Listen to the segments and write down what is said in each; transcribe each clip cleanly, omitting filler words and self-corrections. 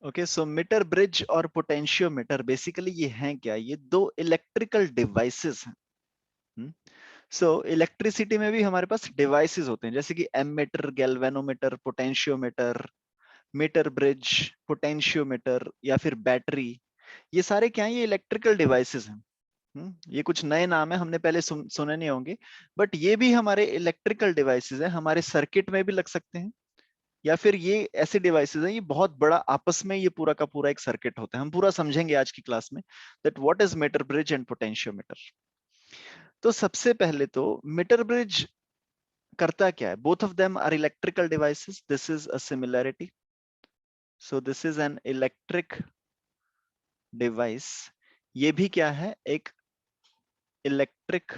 Okay, सो metre bridge और potentiometer basically ये हैं क्या? ये दो इलेक्ट्रिकल डिवाइसेस हैं। सो इलेक्ट्रिसिटी में भी हमारे पास डिवाइसेस होते हैं, जैसे कि ammeter, galvanometer, potentiometer, metre bridge, potentiometer या फिर बैटरी। ये सारे क्या हैं? ये इलेक्ट्रिकल डिवाइसेस हैं। ये कुछ नए नाम है, हमने पहले सुने नहीं होंगे, बट ये भी हमारे इलेक्ट्रिकल डिवाइसेस हैं, हमारे सर्किट में भी लग सकते हैं। या फिर ये ऐसे डिवाइसेस हैं, ये बहुत बड़ा आपस में ये पूरा का पूरा एक सर्किट होता है। हम पूरा समझेंगे आज की क्लास में that what is metre bridge and potentiometer. तो सबसे पहले तो मीटर ब्रिज करता क्या है? Both of them are electrical devices, this is a similarity. So this is an electric device, ये भी क्या है? एक electric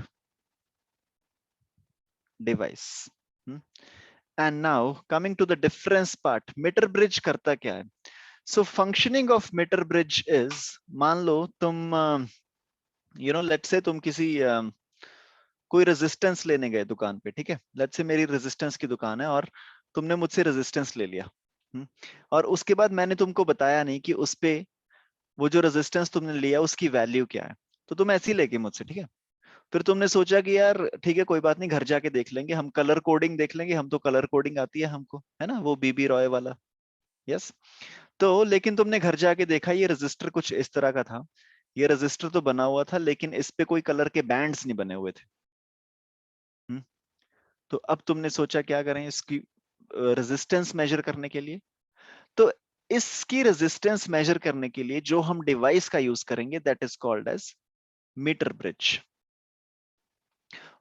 device. And now coming to the difference part, metre bridge करता क्या है? So functioning of metre bridge is, मान लो तुम लेट्स से तुम किसी कोई रेजिस्टेंस लेने गए दुकान पे, ठीक है? लेट्स से मेरी रेजिस्टेंस की दुकान है और तुमने मुझसे रेजिस्टेंस ले लिया। हम्म, और उसके बाद मैंने तुमको बताया नहीं कि उस पे वो जो रेजिस्टेंस तुमने लिया उसकी वैल्यू क्या है। तो तुम ऐसे ही लेके मुझसे, ठीक है? फिर तुमने सोचा कि यार ठीक है, कोई बात नहीं, घर जाके देख लेंगे, हम कलर कोडिंग देख लेंगे, हम तो कलर कोडिंग आती है हमको, है ना, वो बीबी रॉय वाला। यस। तो लेकिन तुमने घर जाके देखा ये रजिस्टर कुछ इस तरह का था, ये रजिस्टर तो बना हुआ था लेकिन इस पे कोई कलर के बैंड्स नहीं बने हुए थे। हम्म, तो अब तुमने सोचा क्या करें इसकी रेजिस्टेंस मेजर करने के लिए। तो इसकी रेजिस्टेंस मेजर करने के लिए जो हम डिवाइस का यूज करेंगे that is called as metre bridge.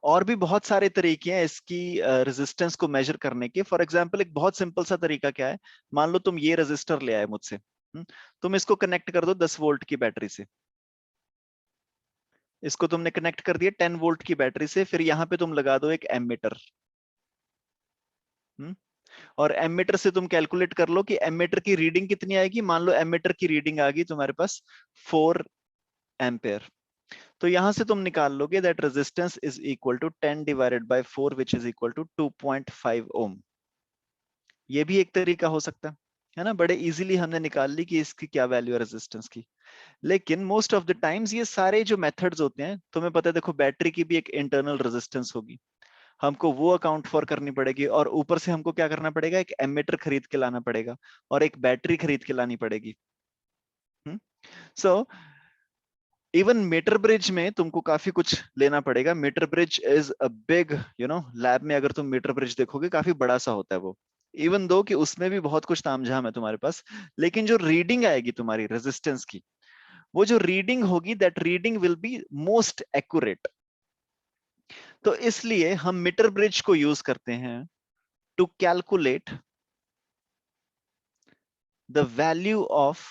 और भी बहुत सारे तरीके हैं इसकी रेजिस्टेंस को मेजर करने के। फॉर एग्जांपल एक बहुत सिंपल सा तरीका क्या है, मान लो तुम ये रेजिस्टर ले आए मुझसे, तुम इसको कनेक्ट कर दो 10 वोल्ट की बैटरी से। इसको तुमने कनेक्ट कर दिया 10 वोल्ट की बैटरी से, फिर यहाँ पे तुम लगा दो एक एमीटर। और एमीटर से तुम कैलकुलेट कर लो कि एमीटर की रीडिंग कितनी आएगी। मान लो एमीटर की रीडिंग आ गई तुम्हारे पास 4 एम्पेयर। तो यहां से तुम निकाल लोगे that resistance is equal to 10 divided by 4 which is equal to 2.5 ohm. ये भी एक तरीका हो सकता है ना? बड़े इजीली हमने निकाल ली कि इसकी क्या वैल्यू है रेजिस्टेंस की। लेकिन मोस्ट ऑफ द टाइम्स ये सारे जो मेथड्स होते हैं, तुम्हें पता है, देखो बैटरी की भी एक इंटरनल रेजिस्टेंस होगी, हमको वो अकाउंट फॉर करनी पड़ेगी, और ऊपर से हमको क्या करना पड़ेगा? एक एमीटर खरीद के लाना पड़ेगा और एक बैटरी खरीद के लानी पड़ेगी। सो इवन मीटर ब्रिज में तुमको काफी कुछ लेना पड़ेगा। Meter bridge is a big, lab में अगर तुम मीटर ब्रिज देखोगे काफी बड़ा सा होता है वो। इवन दो कि उसमें भी बहुत कुछ तामझाम है तुम्हारे पास, लेकिन जो रीडिंग आएगी तुम्हारी रेजिस्टेंस की, वो जो रीडिंग होगी that reading will be most accurate. तो इसलिए हम मीटर ब्रिज को यूज करते हैं to calculate the value of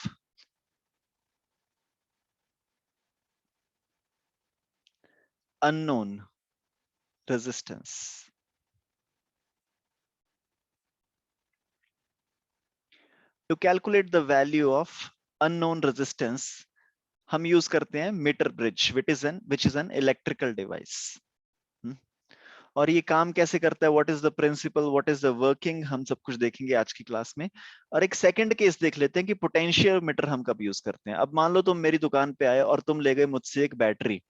unknown resistance। To calculate the value of unknown resistance हम यूज करते हैं meter bridge which is an electrical device। और ये काम कैसे करता है, what is the principle, what is the working, हम सब कुछ देखेंगे आज की क्लास में। और एक सेकंड केस देख लेते हैं कि पोटेंशियल मीटर हम कब यूज करते हैं। अब मान लो तुम मेरी दुकान पे आए और तुम ले गए मुझसे एक बैटरी।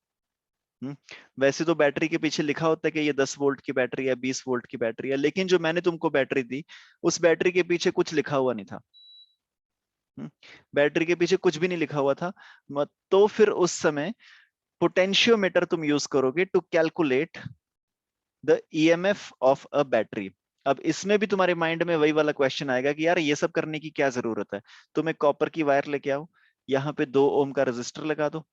वैसे तो बैटरी के पीछे लिखा होता है कि ये 10 वोल्ट की बैटरी है, 20 वोल्ट की बैटरी है, लेकिन जो मैंने तुमको बैटरी दी उस बैटरी के पीछे कुछ लिखा हुआ नहीं था। बैटरी के पीछे कुछ भी नहीं लिखा हुआ था। तो फिर उस समय पोटेंशियोमीटर तुम यूज करोगे to calculate the EMF of a battery. अब इसमें भी तुम्हारे माइंड में वही वाला क्वेश्चन आएगा कि यार ये सब करने की क्या जरूरत है? तुम एक कॉपर की वायर लेके आओ, यहाँ पे 2 ओम का रेजिस्टर लगा दो,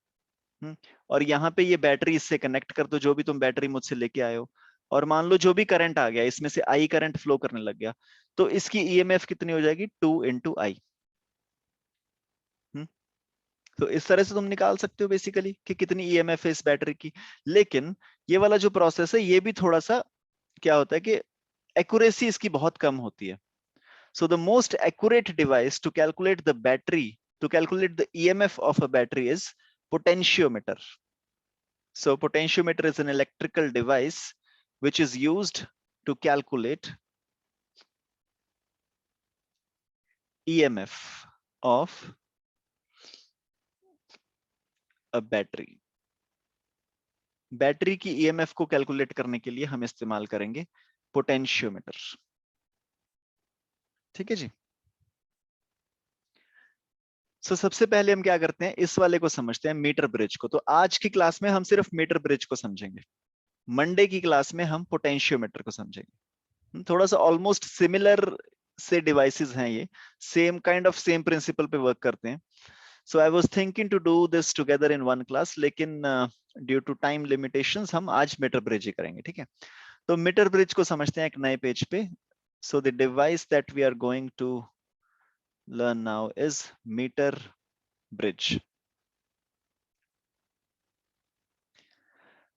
और यहाँ पे ये बैटरी इससे कनेक्ट कर दो, जो भी तुम बैटरी मुझसे लेके आए हो। और मान लो जो भी करंट आ गया इसमें से आई करंट फ्लो करने लग गया, तो इसकी ईएमएफ कितनी हो जाएगी? 2 इंटू आई। तो इस तरह से तुम निकाल सकते हो बेसिकली कि कितनी ईएमएफ है इस बैटरी की। लेकिन ये वाला जो प्रोसेस है ये भी थोड़ा सा क्या होता है कि एक्यूरेसी इसकी बहुत कम होती है। So the most accurate device to calculate the battery, to calculate the EMF of a battery is potentiometer. So potentiometer is an electrical device which is used to calculate EMF. of a battery. Battery की EMF को calculate करने के लिए हम इस्तेमाल करेंगे potentiometer. ठीक है जी। सो सबसे पहले हम क्या करते हैं, इस वाले को समझते हैं, मीटर ब्रिज को। तो आज की क्लास में हम सिर्फ मीटर ब्रिज को समझेंगे, मंडे की क्लास में हम पोटेंशियोमीटर को समझेंगे। थोड़ा सा ऑलमोस्ट सिमिलर से डिवाइसेस हैं ये, same kind of same principle पे वर्क करते हैं। So I was thinking to do this together in one class, लेकिन ड्यू टू टाइम लिमिटेशंस हम आज मीटर ब्रिज ही करेंगे। ठीक है, तो मीटर ब्रिज को समझते हैं एक नए पेज पे। So the device that we are going to learn now is metre bridge.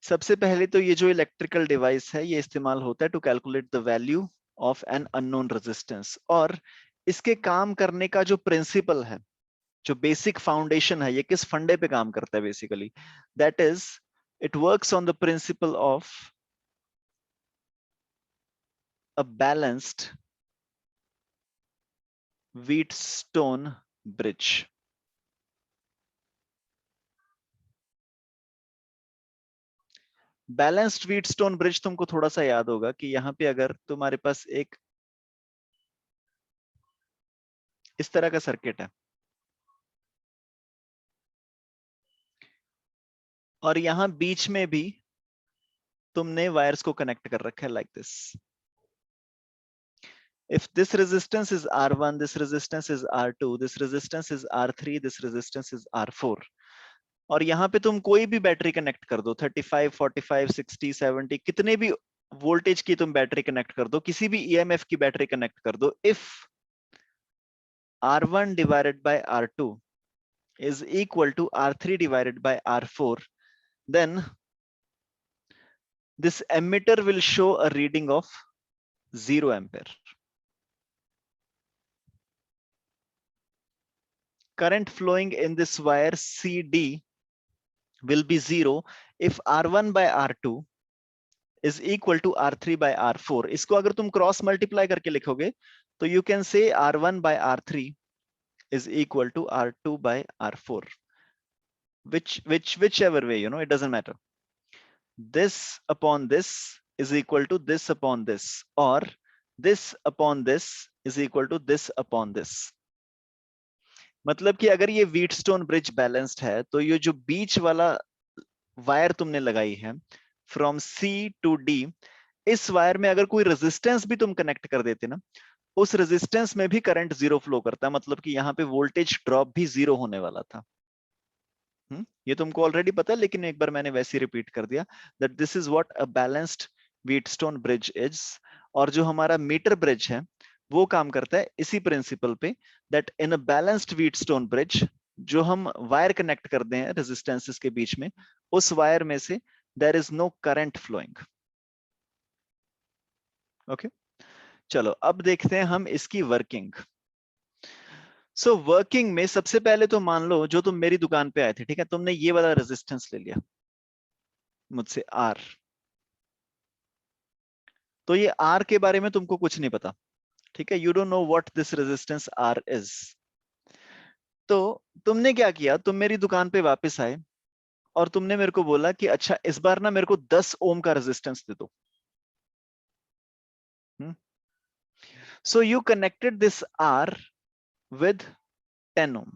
सबसे पहले तो ये जो इलेक्ट्रिकल डिवाइस है ये इस्तेमाल होता है to calculate the value of an unknown resistance. और इसके काम करने का जो प्रिंसिपल है, जो बेसिक फाउंडेशन है, ये किस फंडे पे काम करता है basically, that is it works on the principle of a balanced Wheatstone bridge. Balanced Wheatstone bridge तुमको थोड़ा सा याद होगा कि यहाँ पे अगर तुम्हारे पास एक इस तरह का सर्किट है और यहाँ बीच में भी तुमने वायर्स को कनेक्ट कर रखा है like this. If this resistance is R1, this resistance is R2, this resistance is R3, this resistance is R4, और यहाँ पे तुम कोई भी बैटरी कनेक्ट कर दो, 35, 45, 60, 70, कितने भी वोल्टेज की तुम बैटरी कनेक्ट कर दो, किसी भी ईएमएफ की बैटरी कनेक्ट कर दो, if R1 divided by R2 is equal to R3 divided by R4, then this emitter will show a reading of 0 ampere. Current flowing in this wire CD will be 0 if R1 by R2 is equal to R3 by R4. इसको अगर तुम cross multiply करके लिखोगे तो you can say R1 by R3 is equal to R2 by R4. Whichever way, you know, it doesn't matter. This upon this is equal to this upon this, or this upon this is equal to this upon this. मतलब कि अगर ये Wheatstone bridge balanced है तो ये जो बीच वाला wire तुमने लगाई है फ्रॉम सी टू डी, इस वायर में अगर कोई रेजिस्टेंस भी तुम कनेक्ट कर देते ना, उस रेजिस्टेंस में भी करंट जीरो फ्लो करता है। मतलब कि यहाँ पे वोल्टेज ड्रॉप भी जीरो होने वाला था। ये तुमको ऑलरेडी पता है, लेकिन एक बार मैंने वैसे ही रिपीट कर दिया that this is what a balanced Wheatstone bridge is. और जो हमारा मीटर ब्रिज है वो काम करता है इसी प्रिंसिपल पे, that in a balanced Wheatstone bridge जो हम वायर कनेक्ट करते हैं रेजिस्टेंसेस के बीच में, उस वायर में से there is no current flowing. Okay, चलो अब देखते हैं हम इसकी वर्किंग। सो वर्किंग में सबसे पहले तो मान लो जो तुम मेरी दुकान पे आए थे, ठीक है, तुमने ये वाला रेजिस्टेंस ले लिया मुझसे R, तो ये R के बारे में तुमको कुछ नहीं पता, ठीक है, you don't know what this resistance R is. तो तुमने क्या किया, तुम मेरी दुकान पे वापस आए और तुमने मेरे को बोला कि अच्छा इस बार ना मेरे को 10 ओम का रेजिस्टेंस दे दो। So you connected this R with 10 ohm.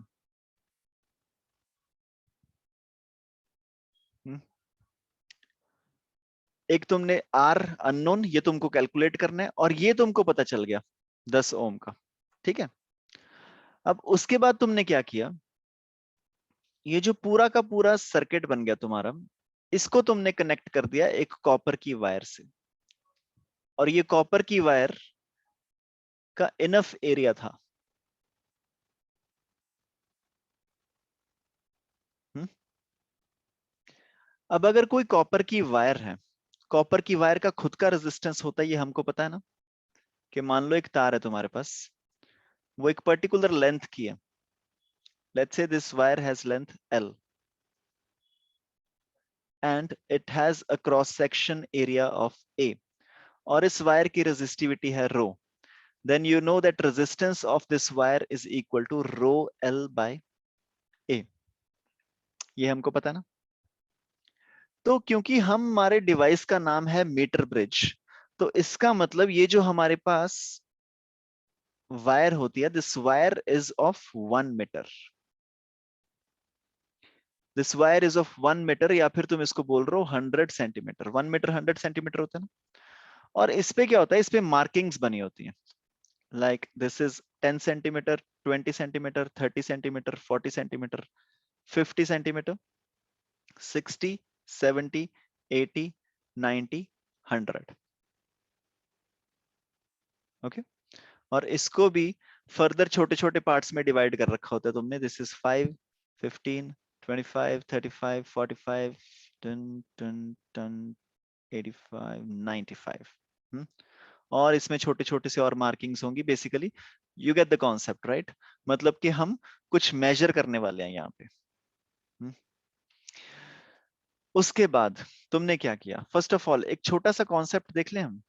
एक तुमने R अननोन, ये तुमको कैलकुलेट करना है, और ये तुमको पता चल गया 10 ओम का, ठीक है। अब उसके बाद तुमने क्या किया, ये जो पूरा का पूरा सर्किट बन गया तुम्हारा, इसको तुमने कनेक्ट कर दिया एक कॉपर की वायर से, और ये कॉपर की वायर का इनफ एरिया था। अब अगर कोई कॉपर की वायर है, कॉपर की वायर का खुद का रेजिस्टेंस होता है, ये हमको पता है ना, कि मान लो एक तार है तुम्हारे पास, वो एक पर्टिकुलर लेंथ की है, let's say this wire has length L and it has a cross section area of A, और इस वायर की रेजिस्टिविटी है रो। then you know that resistance of this wire is equal to rho L by A. ये हमको पता ना। तो क्योंकि हमारे डिवाइस का नाम है मीटर ब्रिज, तो इसका मतलब ये जो हमारे पास वायर होती है, this wire is of 1 meter, this wire is of 1 meter, या फिर तुम इसको बोल रहे हो 100 सेंटीमीटर। 1 मीटर 100 सेंटीमीटर होता है ना। और इस पे क्या होता है, इस पे मार्किंग्स बनी होती हैं, like this is 10 centimetre, 20 centimetre, 30 centimetre, 40 centimetre, 50 centimetre, 60, 70, 80, 90, 100। Okay. और इसको भी फर्दर छोटे छोटे पार्ट्स में डिवाइड कर रखा होता है तुमने, दिस इज 5, 15, 25, 35, 45, 10, 10, 10, 85, 95। और इसमें छोटे छोटे से और मार्किंग्स होंगी। Basically you get the concept, right? मतलब कि हम कुछ मेजर करने वाले हैं यहाँ पे। उसके बाद तुमने क्या किया, फर्स्ट ऑफ ऑल एक छोटा सा कॉन्सेप्ट देख लें हम,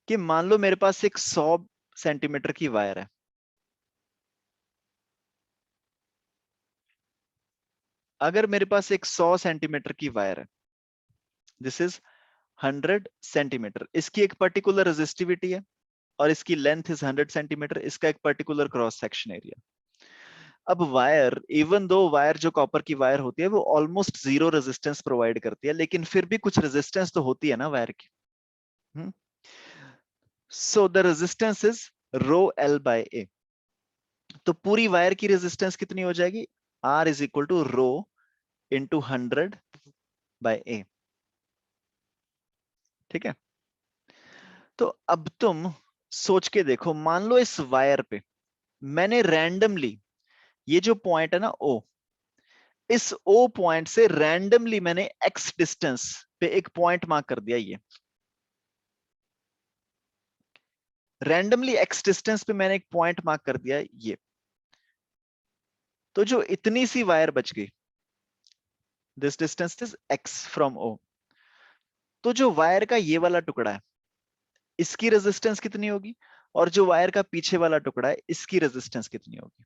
कि मान लो मेरे पास एक 100 सेंटीमीटर की वायर है। अगर मेरे पास एक 100 सेंटीमीटर की वायर है, दिस इज 100 सेंटीमीटर, इसकी एक पर्टिकुलर रेजिस्टिविटी है और इसकी लेंथ इज 100 सेंटीमीटर, इसका एक पर्टिकुलर क्रॉस सेक्शन एरिया। अब वायर, इवन दो वायर जो कॉपर की वायर होती है वो ऑलमोस्ट जीरो रेजिस्टेंस प्रोवाइड करती है, लेकिन फिर भी कुछ रेजिस्टेंस तो होती है ना वायर की। So the resistance is rho L by A. तो पूरी वायर की रेजिस्टेंस कितनी हो जाएगी, R is equal to rho into 100 by A. ठीक है। तो अब तुम सोच के देखो, मान लो इस वायर पे मैंने रैंडमली, ये जो पॉइंट है ना ओ, इस ओ पॉइंट से रैंडमली मैंने एक्स डिस्टेंस पे एक पॉइंट मार्क कर दिया। ये रैंडमली एक्स डिस्टेंस पे मैंने एक पॉइंट मार्क कर दिया ये। तो जो इतनी सी वायर बच गई, this distance is X from O. तो जो वायर का ये वाला टुकड़ा है, इसकी रेजिस्टेंस कितनी होगी, और जो वायर का पीछे वाला टुकड़ा है इसकी रेजिस्टेंस कितनी होगी।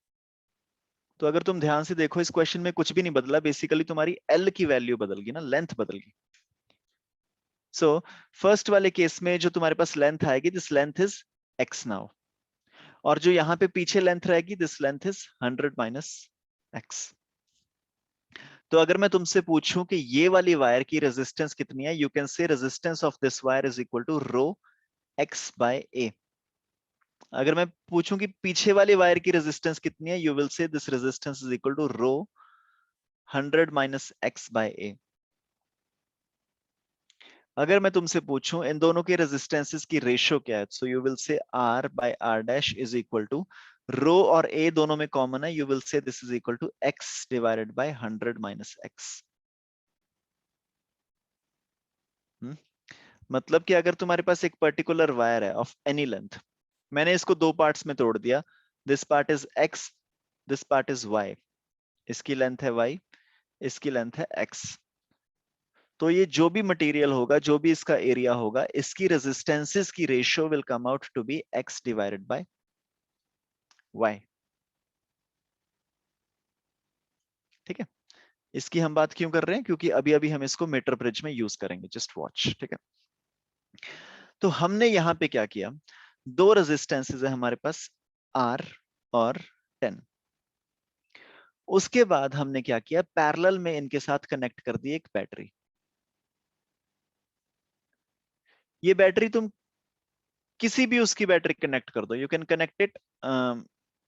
तो अगर तुम ध्यान से देखो, इस क्वेश्चन में कुछ भी नहीं बदला, बेसिकली तुम्हारी एल की वैल्यू बदल गई ना, लेंथ बदल गई। सो फर्स्ट वाले केस में जो तुम्हारे पास लेंथ आएगी, this length is x now, और जो यहां पे पीछे लेंथ रहेगी, this length is 100 minus X. तो अगर मैं तुमसे पूछूं कि ये वाली वायर की रेजिस्टेंस कितनी है, you can say resistance of this wire is equal to rho x by A. अगर मैं पूछूं कि पीछे वाली वायर की रेजिस्टेंस कितनी है, you will say this resistance is equal to rho 100 minus x by A. अगर मैं तुमसे पूछूं इन दोनों के रेजिस्टेंसेस की रेशियो क्या है, so you will say R by R dash is equal to rho, और ए दोनों में कॉमन है, you will say this is equal to x divided by 100 minus x. मतलब कि अगर तुम्हारे पास एक पर्टिकुलर वायर है ऑफ एनी लेंथ, मैंने इसको दो पार्ट्स में तोड़ दिया, this part is x, this part is y, इसकी लेंथ है वाई, इसकी लेंथ है एक्स। तो ये जो भी मटेरियल होगा, जो भी इसका एरिया होगा, इसकी रेजिस्टेंसेस की ratio will come out to be X divided by Y. ठीक है। इसकी हम बात क्यों कर रहे हैं, क्योंकि अभी अभी हम इसको मीटर ब्रिज में यूज करेंगे, जस्ट वॉच। ठीक है। तो हमने यहां पे क्या किया, दो रेजिस्टेंसेस है हमारे पास, आर और 10। उसके बाद हमने क्या किया, पैरेलल में इनके साथ कनेक्ट कर दी एक बैटरी। ये बैटरी तुम किसी भी उसकी बैटरी कनेक्ट कर दो, you can connect it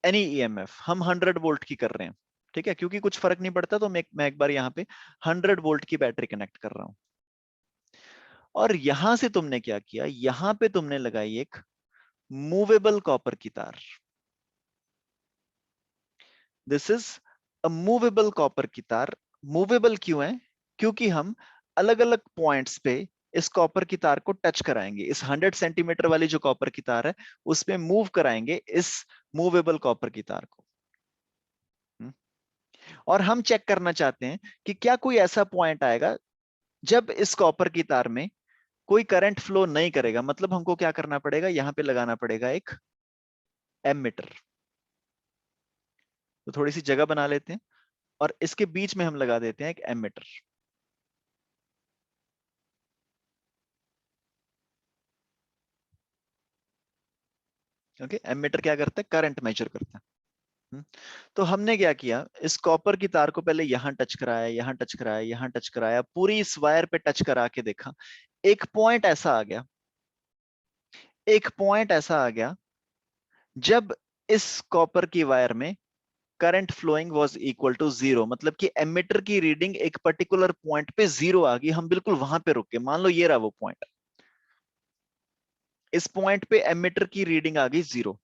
any EMF. हम 100 वोल्ट की कर रहे हैं, ठीक है, क्योंकि कुछ फर्क नहीं पड़ता, तो मैं एक बार यहाँ पे 100 वोल्ट की बैटरी कनेक्ट कर रहा हूं। और यहां से तुमने क्या किया, यहां पे तुमने लगाई एक मूवेबल कॉपर की तार। This is a movable copper की तार। मूवेबल क्यों है, क्योंकि हम अलग अलग पॉइंट्स पे इस कॉपर की तार को टच कराएंगे। इस 100 सेंटीमीटर वाली जो कॉपर की तार है, उसपे मूव कराएंगे इस मूवेबल कॉपर की तार को। और हम चेक करना चाहते हैं कि क्या कोई ऐसा पॉइंट आएगा जब इस कॉपर की तार में कोई करंट फ्लो नहीं करेगा। मतलब हमको क्या करना पड़ेगा, यहां पे लगाना पड़ेगा एक एमिटर। तो थोड़ी सी जगह बना लेते हैं और इसके बीच में हम लगा देते हैं एक एमिटर। ओके, एमिटर क्या करता है? करंट मेजर करता है। हम्म, तो हमने क्या किया, इस कॉपर की तार को पहले यहां टच कराया, यहां टच कराया, यहां टच कराया, पूरी इस वायर पे टच करा के देखा। एक पॉइंट ऐसा आ गया, एक पॉइंट ऐसा आ गया जब इस कॉपर की वायर में current flowing was equal to zero, मतलब कि एमिटर की रीडिंग एक पर्टिकुलर पॉइंट पे जीरो आ गई। हम बिल्कुल वहां पे रुक गए। मान लो ये रहा वो पॉइंट, इस पॉइंट पे एमिटर की रीडिंग आ गई जीरो।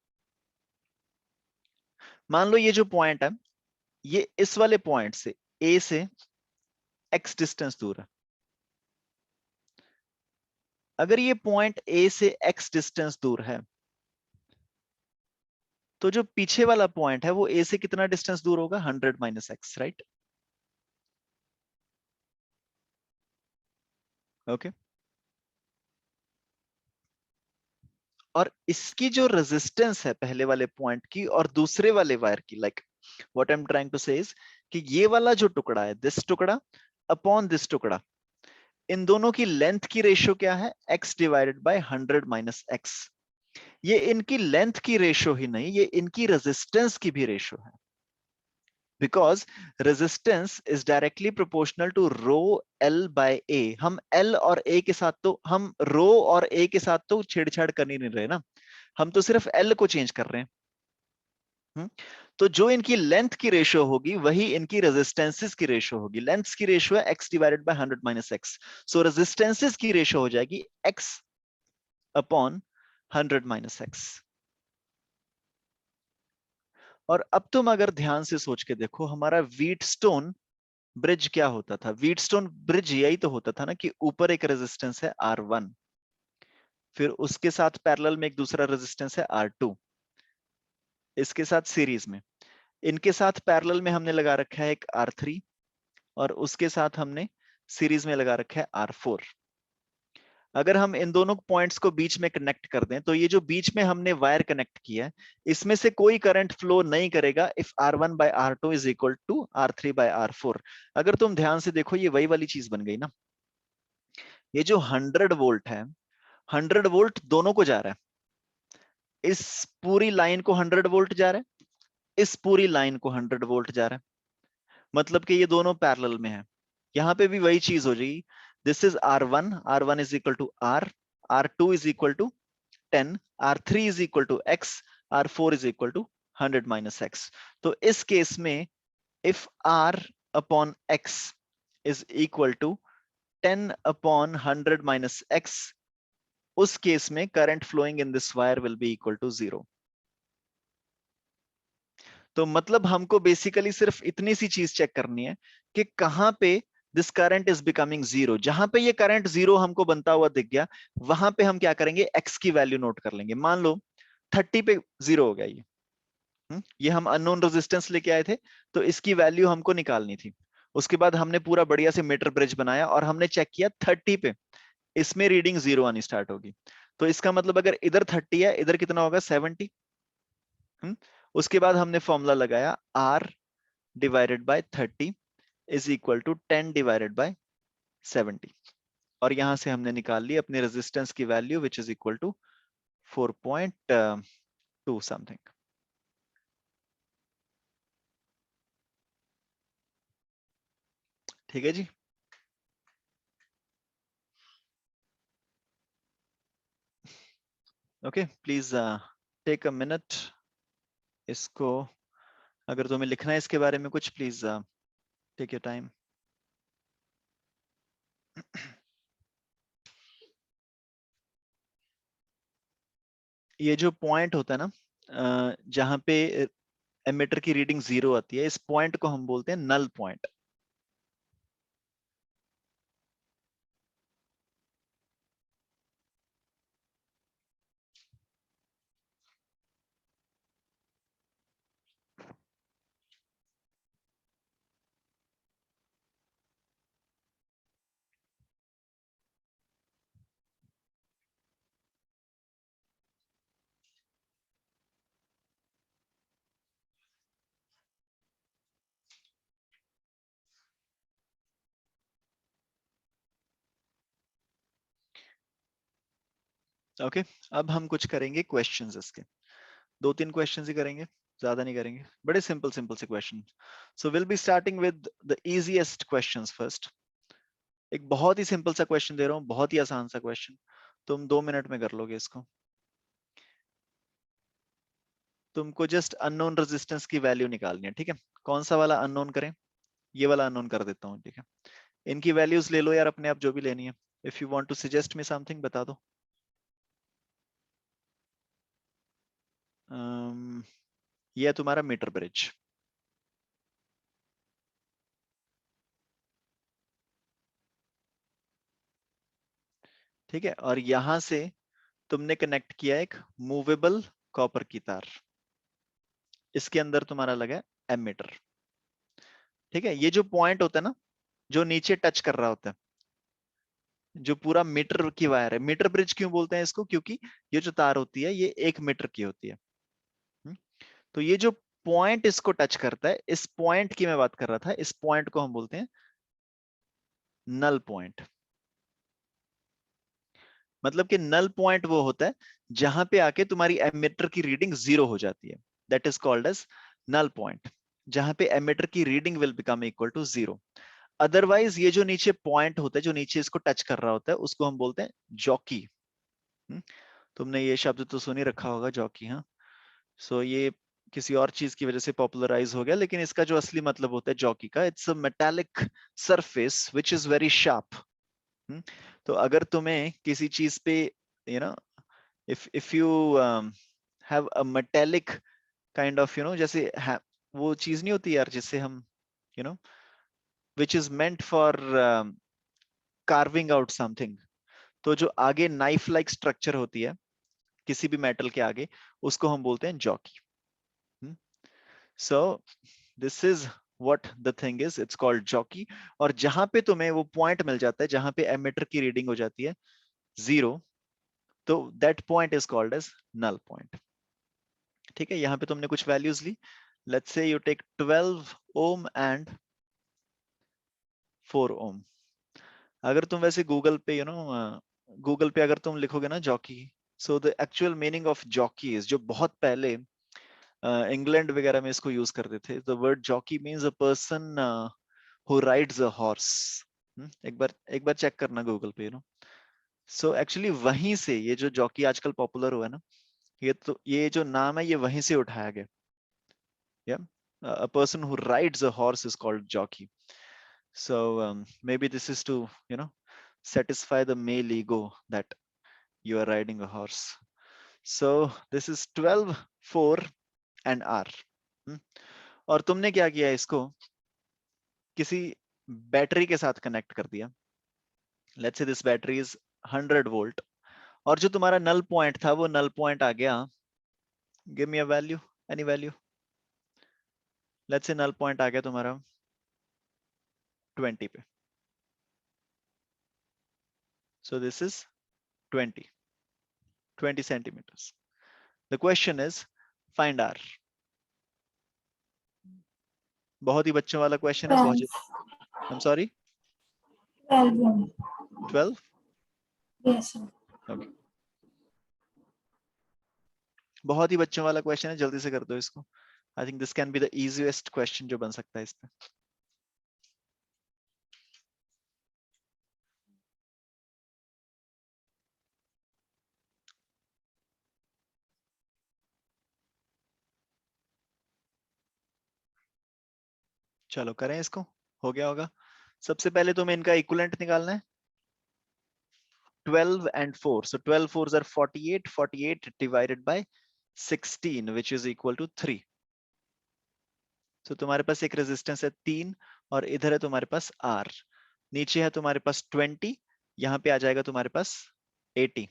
मान लो ये जो पॉइंट है, ये इस वाले पॉइंट से, ए से एक्स डिस्टेंस दूर है। अगर ये पॉइंट ए से एक्स डिस्टेंस दूर है, तो जो पीछे वाला पॉइंट है वो ए से कितना डिस्टेंस दूर होगा? 100 माइनस एक्स, राइट? ओके। और इसकी जो रेजिस्टेंस है पहले वाले पॉइंट की और दूसरे वाले वायर की, like what I am trying to say is कि ये वाला जो टुकड़ा है, दिस टुकड़ा अपॉन दिस टुकड़ा, इन दोनों की लेंथ की रेशियो क्या है? x divided by 100 minus x. ये इनकी लेंथ की रेशियो ही नहीं, ये इनकी रेजिस्टेंस की भी रेशियो है। Because resistance is directly proportional to rho L by A. हम एल और ए के साथ तो, हम रो और ए के साथ तो छेड़छाड़ कर नहीं रहे ना, हम तो सिर्फ एल को चेंज कर रहे हैं। हम्म? तो जो इनकी लेंथ की रेशियो होगी वही इनकी रेजिस्टेंसेस की रेशियो होगी। लेंथ की रेशियो है x divided by 100 minus x, so resistances की रेशियो हो जाएगी x अपॉन 100 माइनस एक्स। और अब तुम अगर ध्यान से सोच के देखो, हमारा व्हीटस्टोन ब्रिज क्या होता था? व्हीटस्टोन ब्रिज यही तो होता था ना कि ऊपर एक रेजिस्टेंस है R1, फिर उसके साथ पैरेलल में एक दूसरा रेजिस्टेंस है R2, इसके साथ सीरीज में। इनके साथ पैरेलल में हमने लगा रखा है एक R3, और उसके साथ हमने सीरीज में लगा रखा है R4। अगर हम इन दोनों पॉइंट्स को बीच में कनेक्ट कर दें, तो ये जो बीच में हमने वायर कनेक्ट किया है, इसमें से कोई करंट फ्लो नहीं करेगा if R1 by R2 is equal to R3 by R4। अगर तुम ध्यान से देखो, ये वही वाली चीज बन गई ना। ये जो 100 वोल्ट है, 100 वोल्ट दोनों को जा रहा है। इस पूरी लाइन को 100 वोल्ट जा रहा है, इस पूरी लाइन को 100 वोल्ट जा रहा है, मतलब कि ये दोनों पैरेलल में है। यहां पे भी वही चीज हो जाएगी। This is R1, R1 is equal to R, R2 is equal to 10, R3 is equal to X, R4 is equal to 100 minus X. तो इस केस में if R upon X is equal to 10 upon 100 minus X, उस case में current flowing in this wire will be equal to zero. तो मतलब हमको basically सिर्फ इतनी सी चीज चेक करनी है कि कहां पे this current is becoming zero. जहां पे ये करंट जीरो हमको बनता हुआ दिख गया, वहां पे हम क्या करेंगे? एक्स की वैल्यू नोट कर लेंगे। मान लो 30 पे जीरो हो गया ये। ये हम अननोन रेजिस्टेंस लेके आए थे, तो इसकी वैल्यू हमको निकालनी थी। उसके बाद हमने पूरा बढ़िया से मीटर ब्रिज बनाया और हमने चेक किया 30 पे इसमें रीडिंग जीरो आनी स्टार्ट होगी। तो इसका मतलब अगर इधर 30 है, इधर कितना होगा? 70। हम्म? उसके बाद हमने फॉर्मूला लगाया, R divided by 30 is equal to 10 divided by 70, और यहां से हमने निकाल ली अपने रेजिस्टेंस की value which is equal to 4.2 something. ठीक है जी। Okay, please take a minute इसको। अगर तुम्हें लिखना है इसके बारे में कुछ, प्लीज टेक योर टाइम। ये जो पॉइंट होता है ना, जहां पे एमिटर की रीडिंग जीरो आती है, इस पॉइंट को हम बोलते हैं नल पॉइंट। ओके अब हम कुछ करेंगे क्वेश्चंस इसके, 2-3 क्वेश्चंस ही करेंगे, ज्यादा नहीं करेंगे, बड़े सिंपल सिंपल से question. So will be starting with the easiest questions first. एक बहुत ही सिंपल सा क्वेश्चन दे रहा हूँ, बहुत ही आसान सा क्वेश्चन, तुम 2 मिनट में कर लोगे इसको। तुमको जस्ट अननोन रेजिस्टेंस की वैल्यू निकालनी है, ठीक है। कौन सा वाला अननोन करें? ये वाला अननोन कर देता हूँ, ठीक है। इनकी वैल्यूज ले लो यार अपने आप, जो भी लेनी है। If you want to suggest me something बता दो। ये है तुम्हारा मीटर ब्रिज, ठीक है। और यहां से तुमने कनेक्ट किया एक मूवेबल कॉपर की तार, इसके अंदर तुम्हारा लगा है एमीटर, ठीक है। ये जो पॉइंट होता है ना, जो नीचे टच कर रहा होता है, जो पूरा मीटर की वायर है, मीटर ब्रिज क्यों बोलते हैं इसको? क्योंकि ये जो तार होती है ये 1 मीटर की होती है। हम्म? तो ये जो पॉइंट इसको टच करता है, इस पॉइंट की मैं बात कर रहा था, इस पॉइंट को हम बोलते हैं नल पॉइंट। मतलब कि नल पॉइंट वो होता है जहां पे आके तुम्हारी एमीटर की रीडिंग 0 हो जाती है, that is called as null point, जहां पे एमीटर की reading will become equal to 0। Otherwise ये जो नीचे पॉइंट होता है, जो नीचे इसको टच कर रहा होता है, उसको हम बोलते हैं जॉकी। तुमने ये शब्द तो सुन ही रखा होगा, जॉकी, हाँ। सो ये किसी और चीज की वजह से पॉपुलराइज हो गया, लेकिन इसका जो असली मतलब होता है जॉकी का, it's a metallic surface which is very sharp. तो अगर तुम्हें किसी चीज पे, you know, if you have a metallic kind of, जैसे वो चीज नहीं होती यार, जिससे हम, you know which is meant for carving out something, तो जो आगे नाइफ लाइक स्ट्रक्चर होती है किसी भी मेटल के आगे, उसको हम बोलते हैं jockey. So this is what the thing is, it's called jockey। और जहां पे तुम्हें वो पॉइंट मिल जाता है जहां पे एमीटर की रीडिंग हो जाती है 0, तो that point is called as null point, ठीक है। यहाँ पे तुमने कुछ वैल्यूज ली, let's say you take 12 ohm and 4 ohm. अगर तुम वैसे गूगल पे, गूगल पे अगर तुम लिखोगे ना jockey, so the actual meaning of jockey is, जो बहुत पहले इंग्लैंड वगैरह में इसको यूज करते थे, the word jockey means a person who rides a horse. एक बार चेक करना गूगल पे, सो एक्चुअली वहीं से ये जो जॉकी आजकल पॉपुलर हुआ है ना, ये जो नाम है ये वहीं से उठाया गया। Yeah, a person who rides a horse is called jockey. So maybe this is to, satisfy the male ego that you are riding a horse. So this is 12, 4 and R. और तुमने क्या किया, इसको किसी बैटरी के साथ connect कर दिया। Let's say this battery is 100 volt, और जो तुम्हारा नल पॉइंट था वो नल पॉइंट आ गया, give me a value, any value. Let's say null point आ गया तुम्हारा 20 पे। So this is 20 centimeters. The question is find R. बहुत ही बच्चों वाला क्वेश्चन है, बहुत। 12. I'm sorry, 12. 12? Yes, sir. Okay. बहुत ही बच्चों वाला क्वेश्चन है, जल्दी से कर दो इसको। I think this can be the easiest question जो बन सकता है इस पे। चलो करें इसको, हो गया होगा। सबसे पहले तुम्हें इनका इक्विवेलेंट निकालना है, 12 and 4. So 12 fours are 48, 48 divided by 16 which is equal to 3. तो तुम्हारे पास एक रेजिस्टेंस है 3, और इधर है तुम्हारे पास R, नीचे है तुम्हारे पास 20, यहाँ पे आ जाएगा तुम्हारे पास 80।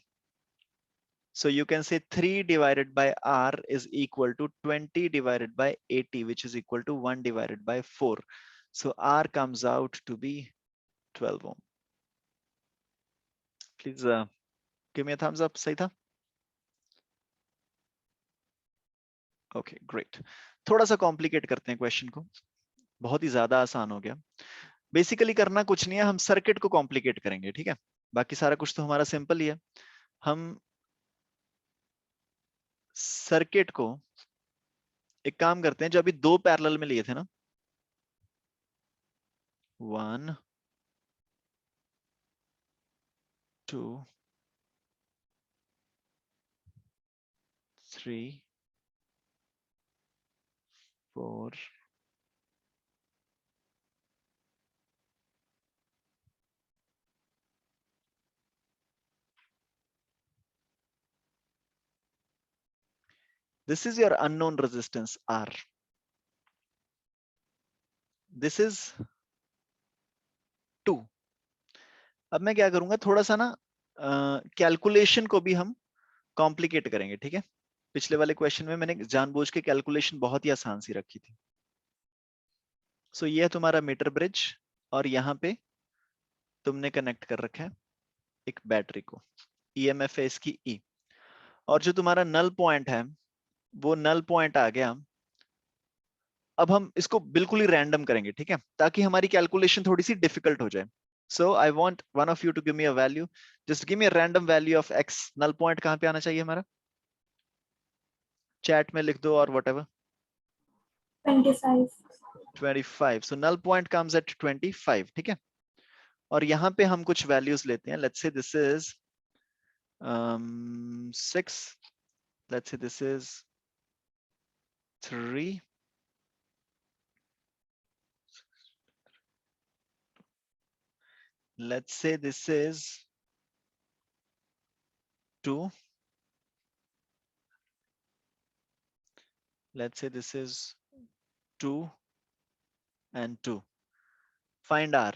So you can say 3 divided by R is equal to 20 divided by 80, which is equal to 1 divided by 4. So R comes out to be 12 ohm. Please give me a thumbs up. सही था? Okay, great. थोड़ा सा complicate करते हैं question को, बहुत ही ज्यादा आसान हो गया। बेसिकली करना कुछ नहीं है, हम सर्किट को कॉम्प्लिकेट करेंगे, ठीक है। बाकी सारा कुछ तो हमारा सिंपल ही है। हम सर्किट को एक काम करते हैं, जो अभी दो पैरेलल में लिए थे ना, 1 2 3 4 this is your unknown resistance R, this is 2. अब मैं क्या करूंगा, थोड़ा सा ना कैलकुलेशन को भी हम कॉम्प्लिकेट करेंगे, ठीक है। पिछले वाले क्वेश्चन में मैंने जानबूझ के कैलकुलेशन बहुत ही आसान सी रखी थी। सो ये है तुम्हारा मीटर ब्रिज, और यहाँ पे तुमने कनेक्ट कर रखा है एक बैटरी को, ईएमएफ है इसकी ई, और जो तुम्हारा नल पॉइंट है वो नल पॉइंट आ गया। अब हम इसको बिल्कुल ही रैंडम करेंगे, ठीक है, ताकि हमारी कैलकुलेशन थोड़ी सी डिफिकल्ट हो जाए। So I want one of you to give me a value, just give me a random value of x. Null point कहाँ पे आना चाहिए हमारा, चैट में लिख दो और whatever. 25. 25, so null point comes at 25, ठीक है। और यहाँ पे हम कुछ वैल्यूज लेते हैं, let's say this is 6, let's say this is 3, let's say this is 2, let's say this is 2 and 2. Find R.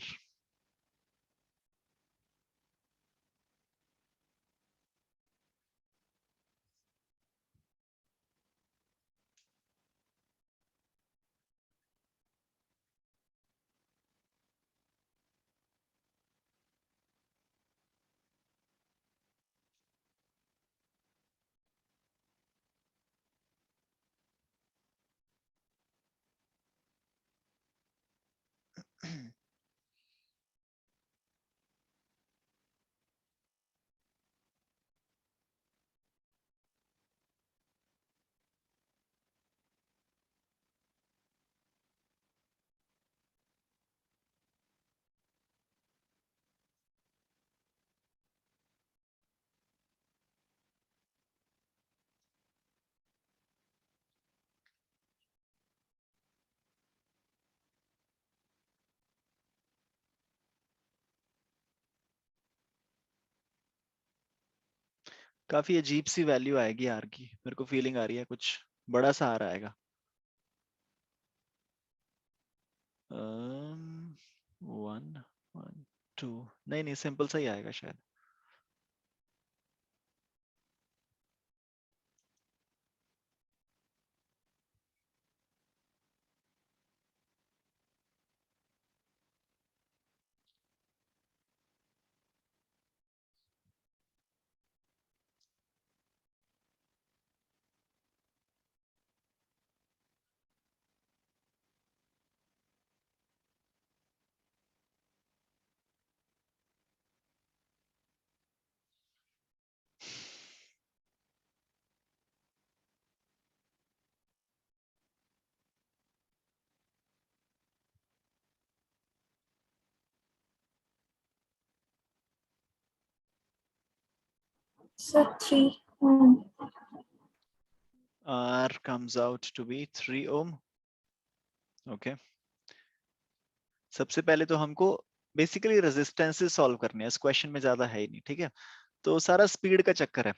काफी अजीब सी वैल्यू आएगी आर की, मेरे को फीलिंग आ रही है कुछ बड़ा सा आ रहा आएगा। 1 1 2, नहीं नहीं, सिंपल सा ही आएगा शायद। So 3. R comes out to be 3 ohm. Okay, सबसे पहले तो हमको बेसिकली रेजिस्टेंसेस सॉल्व करने हैं, इस क्वेश्चन में ज्यादा है ही नहीं, ठीक है। तो सारा स्पीड का चक्कर है।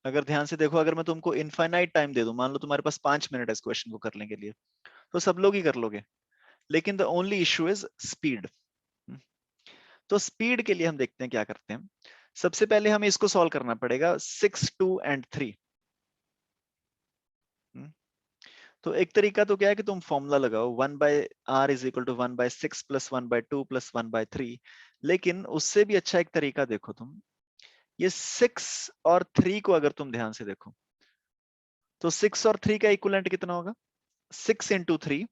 अगर ध्यान से देखो, अगर मैं तुमको इनफाइनाइट टाइम दे दूं, मान लो तुम्हारे पास 5 मिनट है इस क्वेश्चन को करने के लिए, तो सब लोग ही कर लोगे, लेकिन the only issue is speed. तो स्पीड के लिए हम देखते हैं क्या करते हैं। सबसे पहले हमें इसको सॉल्व करना पड़ेगा, 6 2 and 3। तो एक तरीका तो क्या है कि तुम फॉर्मूला लगाओ, 1/r is equal to 1/6 plus 1/2 plus 1/3। लेकिन उससे भी अच्छा एक तरीका देखो तुम, ये 6 और 3 को अगर तुम ध्यान से देखो, तो 6 और 3 का इक्विवेलेंट कितना होगा, 6 into 3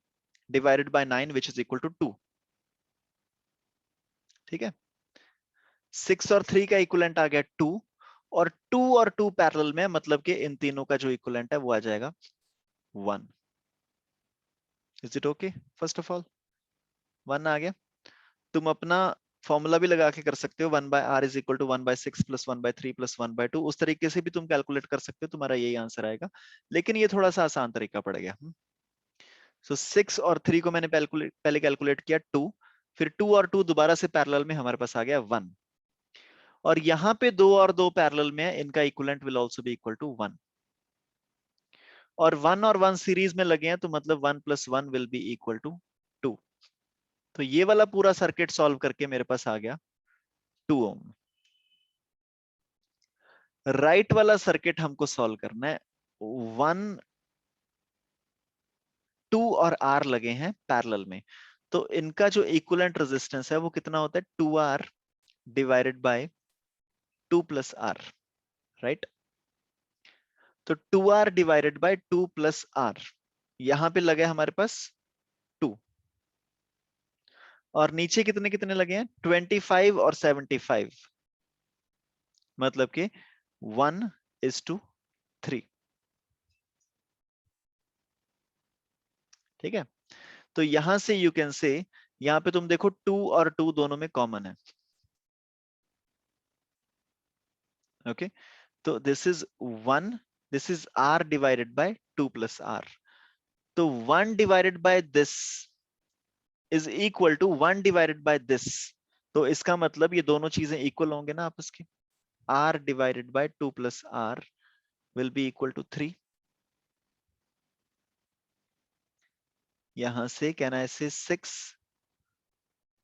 divided by 9 which is equal to 2, ठीक है। 6 और 3 का इक्विवेलेंट आ गया 2, और 2 पैरेलल में, मतलब कि इन तीनों का जो इक्विवेलेंट है वो आ जाएगा 1। Is it okay? First of all 1 आ गया। तुम अपना फॉर्मूला भी लगा के कर सकते हो, 1/r is equal to 1/6 plus 1/3 plus 1/2। उस तरीके से भी तुम कैलकुलेट कर सकते हो, तुम्हारा यही आंसर आएगा, लेकिन ये थोड़ा सा आसान तरीका पड़ गया। सो 6 और 3 को मैंने पहले कैलकुलेट किया 2, फिर 2 और 2 दोबारा से पैरेलल में हमारे पास आ गया 1, और यहाँ पे 2 और 2 पैरेलल में है, इनका equivalent will also be equal to 1, और 1 और 1 सीरीज में लगे हैं, तो मतलब 1 + 1 विल बी इक्वल टू 2। तो ये वाला पूरा सर्किट सॉल्व करके मेरे पास आ गया 2 ओम। राइट वाला सर्किट हमको सॉल्व करना है, 1, 2 और R लगे हैं पैरेलल में, तो इनका जो इक्विवेलेंट रेजिस्टेंस है वो कितना होता है, 2R divided by 2 + R, right. तो 2R डिवाइडेड बाय 2 + R, यहां पे लगे हमारे पास 2, और नीचे कितने कितने लगे हैं, 25 और 75, मतलब कि 1:3। ठीक है, तो यहां से यू कैन से, यहां पे तुम देखो 2 और 2 दोनों में कॉमन है, ओके। तो this is 1, this is R divided by 2 + R, तो 1 divided by this is equal to 1 divided by this, तो इसका मतलब ये दोनों चीजें इक्वल होंगे ना आपस की। R divided by 2 + R will be equal to 3। यहां से कैन आई से 6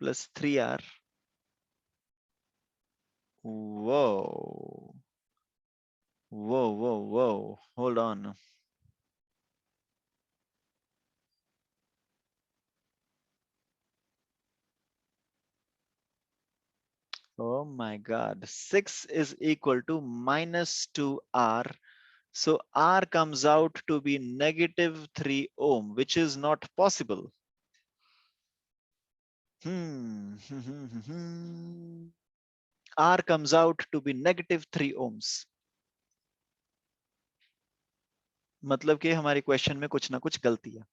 + 3R, वो वो hold on, oh my god, 6 is equal to -2R, so R comes out to be -3 ohm, which is not possible. R comes out to be -3 ohms, मतलब कि हमारे question में कुछ ना कुछ गलती है।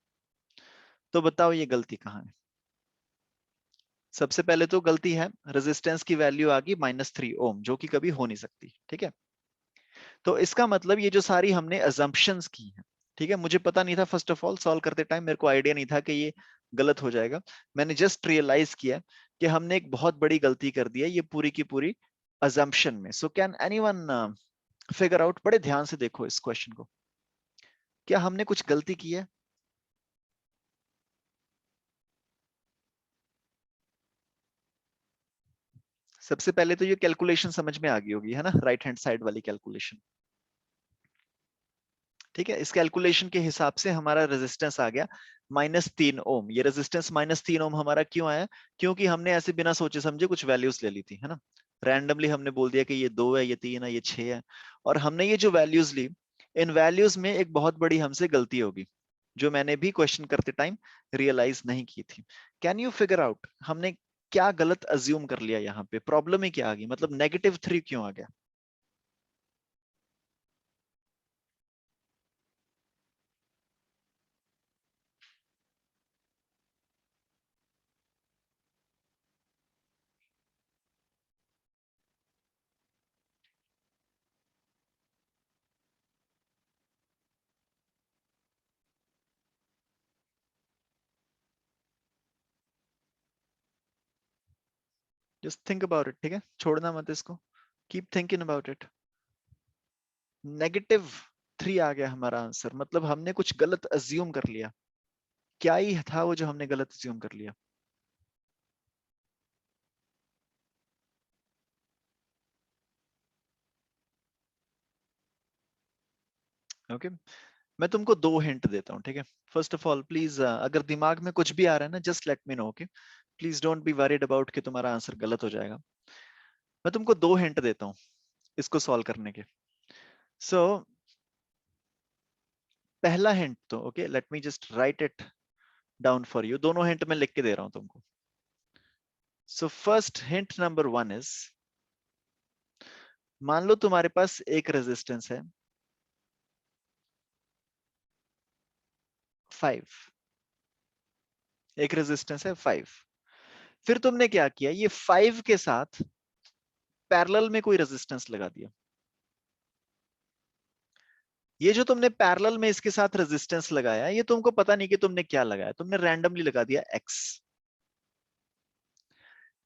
तो बताओ ये गलती कहाँ है? सबसे पहले तो गलती है, रेजिस्टेंस की वैल्यू आ गई -3 ओम, जो कि कभी हो नहीं सकती, ठीक है। तो इसका मतलब ये जो सारी हमने अजम्पशंस की हैं, ठीक है, मुझे पता नहीं था फर्स्ट ऑफ ऑल, सॉल्व करते टाइम मेरे को आइडिया नहीं था कि ये गलत हो जाएगा। मैंने जस्ट रियलाइज किया कि हमने एक बहुत बड़ी गलती कर दी है, ये पूरी की पूरी अजम्पशन में। So can anyone figure out? बड़े ध्यान से देखो इस क्वेश्चन को, क्या हमने कुछ गलती की है? सबसे पहले तो ये कैलकुलेशन समझ में आ गई होगी, है ना, राइट हैंड साइड वाली कैलकुलेशन। ठीक है, इस कैलकुलेशन के हिसाब से हमारा रेजिस्टेंस आ गया -3 ओम। ये रेजिस्टेंस -3 ओम हमारा क्यों आया? क्योंकि हमने ऐसे बिना सोचे समझे कुछ वैल्यूज ले ली थी, है ना। रैंडमली हमने बोल दिया कि ये 2 है, ये 3 है, ये 6 है, और हमने ये जो वैल्यूज ली, इन वैल्यूज में एक बहुत बड़ी हमसे गलती होगी, जो मैंने भी क्वेश्चन करते टाइम रियलाइज नहीं की थी। कैन यू फिगर आउट हमने क्या गलत अज्यूम कर लिया? यहाँ पे प्रॉब्लम ही क्या आ गई, मतलब -3 क्यों आ गया? जस्ट थिंक अबाउट इट, ठीक है, छोड़ना मत इसको, कीप थिंकिंग अबाउट इट। -3 आ गया हमारा आंसर, मतलब हमने कुछ गलत अज्यूम कर लिया। क्या ही था वो जो हमने गलत अज्यूम कर लिया? ओके, मैं तुमको 2 हिंट देता हूँ, ठीक है। फर्स्ट ऑफ ऑल प्लीज, अगर दिमाग में कुछ भी आ रहा है ना, just let me know, okay. Please don't be worried about कि तुम्हारा आंसर गलत हो जाएगा। मैं तुमको 2 हिंट देता हूँ इसको सॉल्व करने के। सो पहला हिंट तो, okay, let me just right it down for you, दोनों हिंट मैं लिख के दे रहा हूँ तुमको। So first hint number 1 is मान लो तुम्हारे पास एक रेजिस्टेंस है 5, एक रेजिस्टेंस है 5। फिर तुमने क्या किया, ये 5 के साथ पैरेलल में कोई रेजिस्टेंस लगा दिया। ये जो तुमने पैरेलल में इसके साथ रेजिस्टेंस लगाया, ये तुमको पता नहीं कि तुमने क्या लगाया, तुमने रैंडमली लगा दिया x।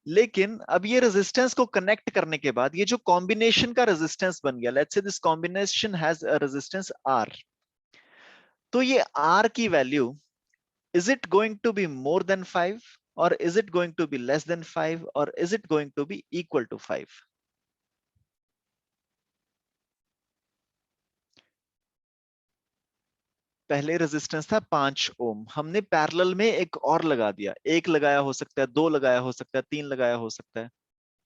लेकिन अब ये रेजिस्टेंस को कनेक्ट करने के बाद ये जो कॉम्बिनेशन का रेजिस्टेंस बन गया, let's say this combination has a resistance r, तो ये r की value, is it going to be more than 5 or is it going to be less than 5 or is it going to be equal to 5? पहले resistance था 5 ओम, हमने parallel में एक और लगा दिया, एक लगाया हो सकता है, दो लगाया हो सकता है, तीन लगाया हो सकता है,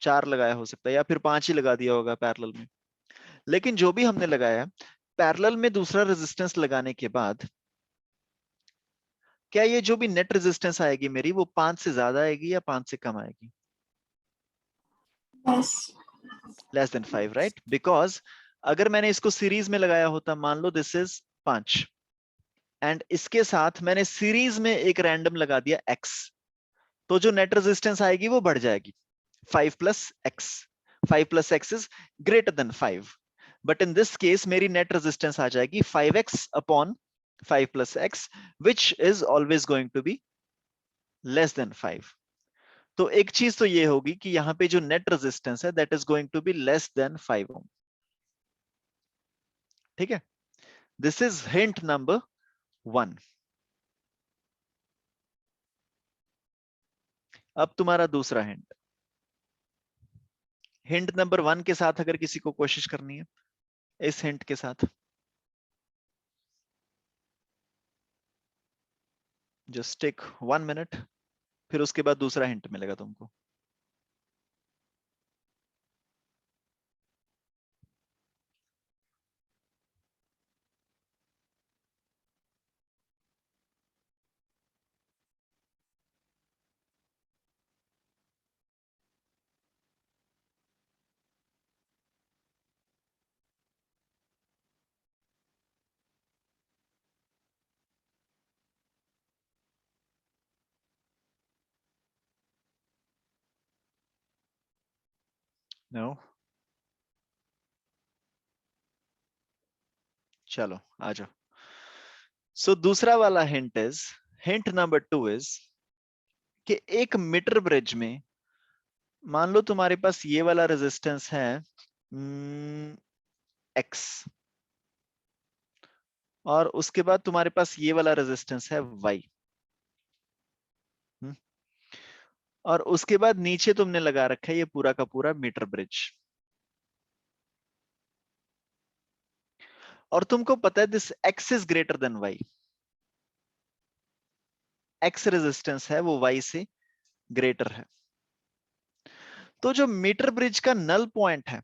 चार लगाया हो सकता है, या फिर 5 ही लगा दिया होगा पैरेलल में। लेकिन जो भी हमने लगाया, पैरेलल में दूसरा रेजिस्टेंस लगाने के बाद क्या ये जो भी नेट रेजिस्टेंस आएगी मेरी, वो 5 से ज्यादा आएगी या 5 से कम आएगी? Yes. Less than 5, right? Because अगर मैंने इसको सीरीज में लगाया होता, मान लो दिस इज 5 एंड इसके साथ मैंने सीरीज में एक रैंडम लगा दिया x, तो जो नेट रेजिस्टेंस आएगी वो बढ़ जाएगी, 5 plus X. 5 plus X is greater than 5, but in this case मेरी नेट रेजिस्टेंस आ जाएगी 5x upon 5 plus X, which is always going to be less than 5। तो एक चीज तो ये होगी कि यहाँ पे जो नेट रेजिस्टेंस है that is going to be less than 5 ohm. ठीक है, दिस इज हिंट नंबर 1। अब तुम्हारा दूसरा हिंट, हिंट नंबर 1 के साथ अगर किसी को कोशिश करनी है, इस हिंट के साथ जस्ट टेक 1 मिनट, फिर उसके बाद दूसरा हिंट मिलेगा तुमको। नो, चलो आ जाओ। सो दूसरा वाला hint is, hint number 2 is कि एक मीटर ब्रिज में मान लो तुम्हारे पास ये वाला रेजिस्टेंस है x, और उसके बाद तुम्हारे पास ये वाला रेजिस्टेंस है y, और उसके बाद नीचे तुमने लगा रखा है ये पूरा का पूरा मीटर ब्रिज, और तुमको पता है this x is greater than y, x resistance है वो y से ग्रेटर है। तो जो मीटर ब्रिज का नल पॉइंट है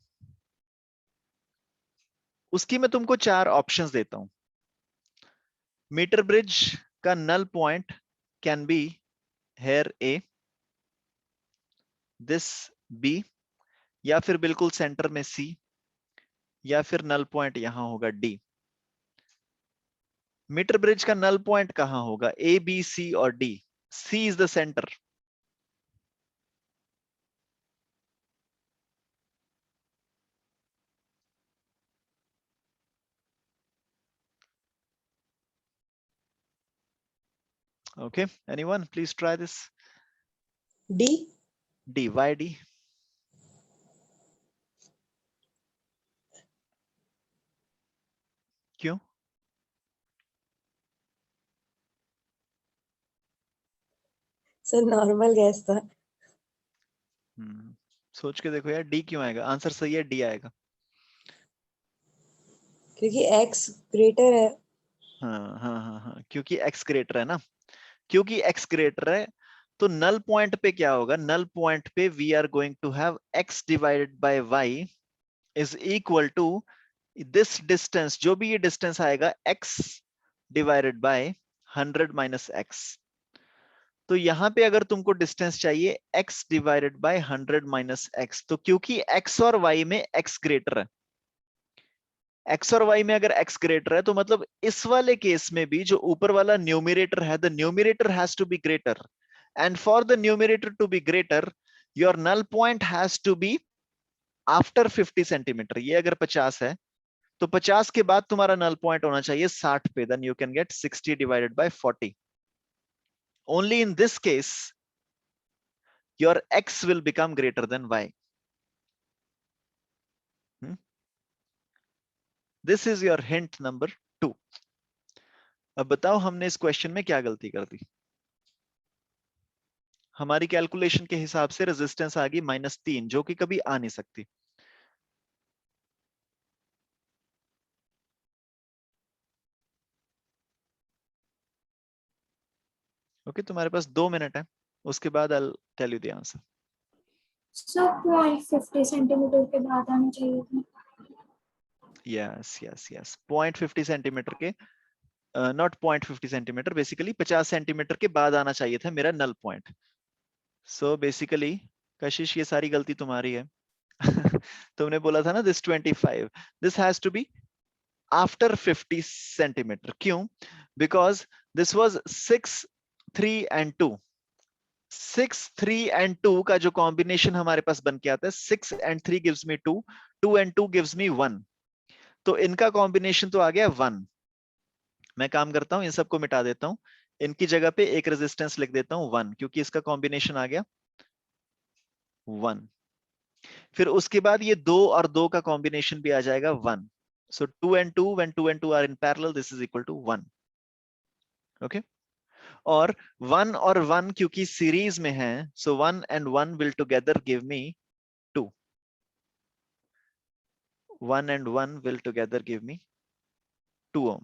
उसकी मैं तुमको 4 ऑप्शंस देता हूं। मीटर ब्रिज का null point can be here A, this B, या फिर बिल्कुल सेंटर में C, या फिर नल पॉइंट यहां होगा D। मीटर ब्रिज का नल पॉइंट कहां होगा? A, B, C और D। C is the centre. Okay, anyone please try this? D. D, why D? क्यों? सर नॉर्मल गैस था। सोच के देखो यार, डी क्यों आएगा? आंसर सही है, डी आएगा। क्योंकि x ग्रेटर है। हाँ हाँ हाँ हाँ, क्योंकि x ग्रेटर है ना, क्योंकि x ग्रेटर है तो नल पॉइंट पे क्या होगा? नल पॉइंट पे we are going to have x divided by y is equal to this distance, जो भी ये डिस्टेंस आएगा x divided by 100 minus x। तो यहाँ पे अगर तुमको डिस्टेंस चाहिए x divided by 100 minus x, तो क्योंकि x और y में x ग्रेटर है, x और y में अगर x ग्रेटर है तो मतलब इस वाले केस में भी जो ऊपर वाला न्यूमरेटर है, the numerator has to be greater, and for the numerator to be greater your null point has to be after 50 centimeter. ये अगर 50 है तो 50 के बाद तुम्हारा नल पॉइंट होना चाहिए 60 पे, then you can get 60 divided by 40। Only in this case your x will become greater than y। This is your hint number 2। अब बताओ हमने इस क्वेश्चन में क्या गलती कर दी। हमारी कैलकुलेशन के हिसाब से रेजिस्टेंस आ गई -3, जो कि कभी आ नहीं सकती। ओके, तुम्हारे पास 2 मिनट है, उसके बाद I tell you the answer. Sir 0.50 centimeter के बाद आना चाहिए था। यस यस यस, 0.50 सेंटीमीटर के, नॉट 0.50 सेंटीमीटर, बेसिकली 50 सेंटीमीटर के बाद आना चाहिए था मेरा नल पॉइंट। सो बेसिकली कशिश, ये सारी गलती तुम्हारी है। तुमने बोला था ना this 25, this has to be after 50 centimetre. क्यों? Because this was 6, 3 and 2। 6, 3 and 2 का जो कॉम्बिनेशन हमारे पास बन के आता है, 6 and 3 gives me 2, 2 and 2 gives me 1, तो इनका कॉम्बिनेशन तो आ गया 1। मैं काम करता हूं, इन सबको मिटा देता हूं, इनकी जगह पे एक रेजिस्टेंस लिख देता हूं 1, क्योंकि इसका कॉम्बिनेशन आ गया 1। फिर उसके बाद ये 2 और 2 का कॉम्बिनेशन भी आ जाएगा 1। सो 2 and 2, when 2 and 2 are in parallel, this is equal to 1। Okay, और 1 और 1 क्योंकि सीरीज में है, सो 1 and 1 will together give me 2। 1 and 1 will together give me 2 ohm।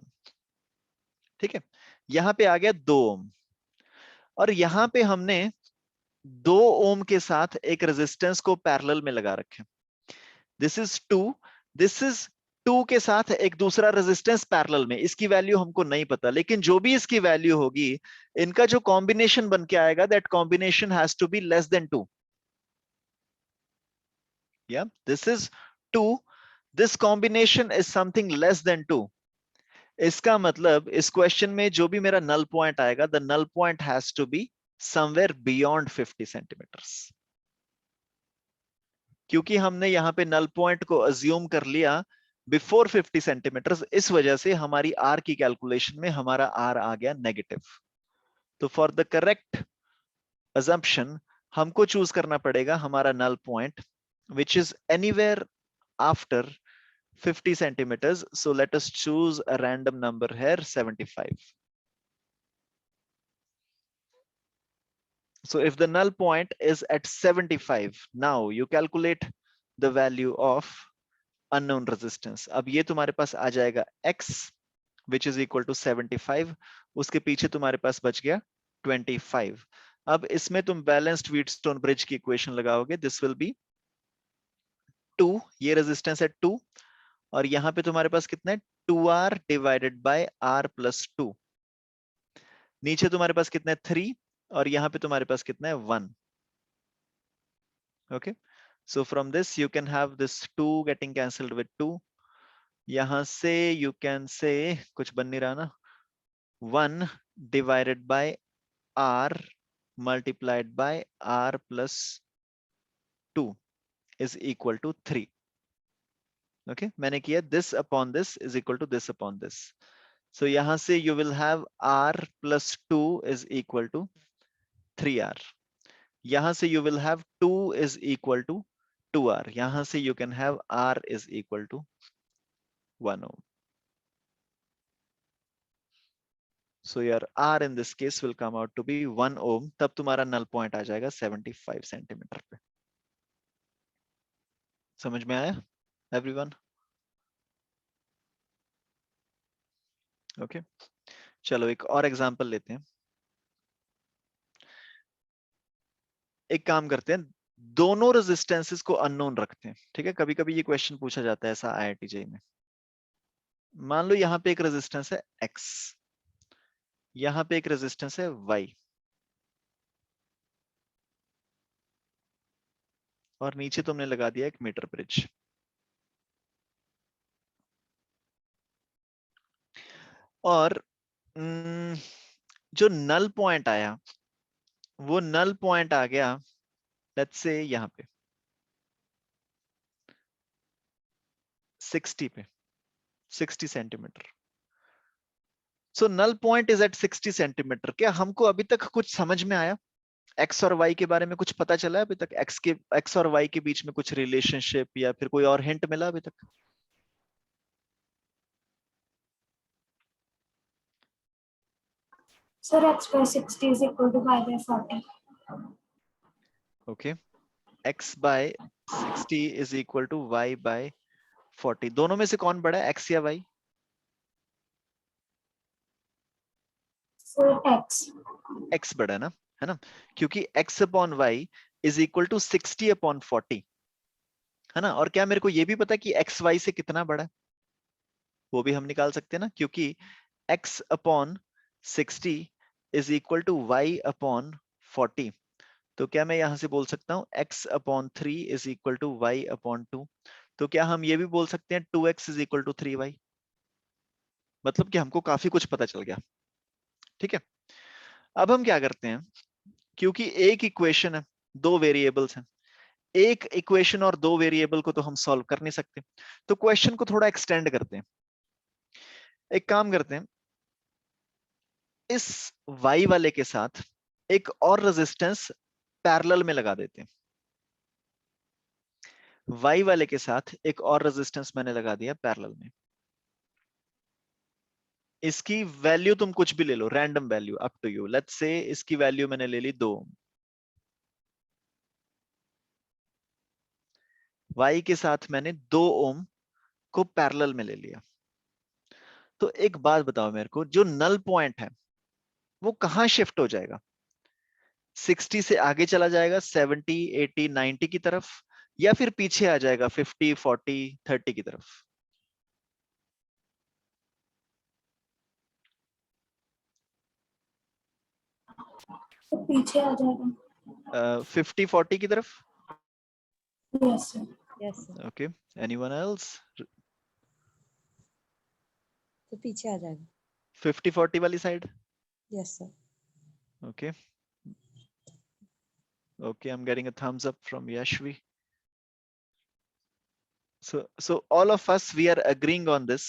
ठीक है, यहां पे आ गया 2 ohm, और यहां पे हमने 2 ओम के साथ एक रेजिस्टेंस को पैरेलल में लगा रखे। दिस इज 2, दिस इज 2 के साथ एक दूसरा रेजिस्टेंस पैरेलल में, इसकी वैल्यू हमको नहीं पता, लेकिन जो भी इसकी वैल्यू होगी, इनका जो कॉम्बिनेशन बन के आएगा, that combination has to be less than 2। या this is 2, this combination is something less than 2। इसका मतलब इस क्वेश्चन में जो भी मेरा नल पॉइंट आएगा, the null point has to be somewhere beyond 50 centimeters. क्योंकि हमने यहाँ पे नल पॉइंट को अज्यूम कर लिया बिफोर 50 सेंटीमीटर्स, इस वजह से हमारी आर की कैलकुलेशन में हमारा आर आ गया नेगेटिव। तो फॉर द करेक्ट अजम्पशन हमको चूज करना पड़ेगा हमारा null point which is anywhere after 50 centimeters. So let us choose a random number here, 75. So if the null point is at 75, now you calculate the value of unknown resistance. अब ये तुम्हारे पास आ जाएगा x which is equal to 75, उसके पीछे तुम्हारे पास बच गया 25। अब इसमें तुम बैलेंस्ड व्हीटस्टोन ब्रिज की इक्वेशन लगाओगे, दिस विल बी 2, ये रेजिस्टेंस है 2, और यहाँ पे तुम्हारे पास कितना है 2r divided by r plus 2। नीचे तुम्हारे पास कितना है 3, और यहाँ पे तुम्हारे पास कितना है 1। Okay, so from this you can have this 2 getting cancelled with 2। यहां से यू कैन से, कुछ बन नहीं रहा ना, 1 divided by r multiplied by r plus 2 is equal to 3। Okay, मैंने किया this upon this is equal to this upon this. So यहां से you will have r plus 2 is equal to 3r। यहां से you will have 2 is equal to 2r। यहां से you can have r is equal to 1 ohm। So your r in this case will come out to be 1 ohm। तब तुम्हारा null point आ जाएगा 75 centimetre पे। समझ में आया everyone? ओके, चलो एक और एग्जांपल लेते हैं। एक काम करते हैं, दोनों रेजिस्टेंसेस को अननोन रखते हैं। ठीक है, कभी कभी ये क्वेश्चन पूछा जाता है ऐसा IIT जेईई में। मान लो यहाँ पे एक रेजिस्टेंस है x, यहाँ पे एक रेजिस्टेंस है y, और नीचे तुमने लगा दिया एक मीटर ब्रिज। और जो नल पॉइंट आया वो नल पॉइंट आ गया लेट्स से यहां पे 60 पे, 60 centimeter. So null point is at 60 centimeter. क्या हमको अभी तक कुछ समझ में आया? एक्स और वाई के बारे में कुछ पता चला अभी तक? एक्स और वाई के बीच में कुछ रिलेशनशिप या फिर कोई और हिंट मिला अभी तक? Sir x by 60 is equal to y by 40. Okay, x by 60 is equal to y by 40। दोनों में से कौन बड़ा है, x या y? So x. x बड़ा है ना, क्योंकि x upon y is equal to 60 upon 40 है ना। और क्या मेरे को ये भी पता है कि x y से कितना बड़ा है? वो भी हम निकाल सकते हैं ना, क्योंकि x upon 60 is equal to y upon 40। तो क्या मैं यहां से बोल सकता हूं x upon 3 is equal to y upon 2? तो क्या हम ये भी बोल सकते हैं 2x is equal to 3y? मतलब कि हमको काफी कुछ पता चल गया। ठीक है, अब हम क्या करते हैं, क्योंकि एक इक्वेशन है, दो वेरिएबल्स हैं, एक इक्वेशन और दो वेरिएबल को तो हम सॉल्व कर नहीं सकते, तो क्वेश्चन को थोड़ा एक्सटेंड करते हैं। एक काम करते हैं, इस y वाले के साथ एक और रेजिस्टेंस पैरेलल में लगा देते हैं। y वाले के साथ एक और रेजिस्टेंस मैंने लगा दिया पैरेलल में। इसकी वैल्यू तुम कुछ भी ले लो, random value, up to you. Let's say इसकी वैल्यू मैंने ले ली 2। y के साथ मैंने 2 ओम को पैरेलल में ले लिया। तो एक बात बताओ मेरे को, जो नल पॉइंट है वो कहां शिफ्ट हो जाएगा? 60 से आगे चला जाएगा 70, 80, 90 की तरफ, या फिर पीछे आ जाएगा 50, 40, 30 की तरफ? तो पीछे आ जाएगा। 50, 40 की तरफ। Yes sir. Yes sir, okay, anyone else? तो पीछे आ जाएगा। 50, 40 वाली side. Yes sir. Okay, okay, I'm getting a thumbs up from Yashvi. So all of us we are agreeing on this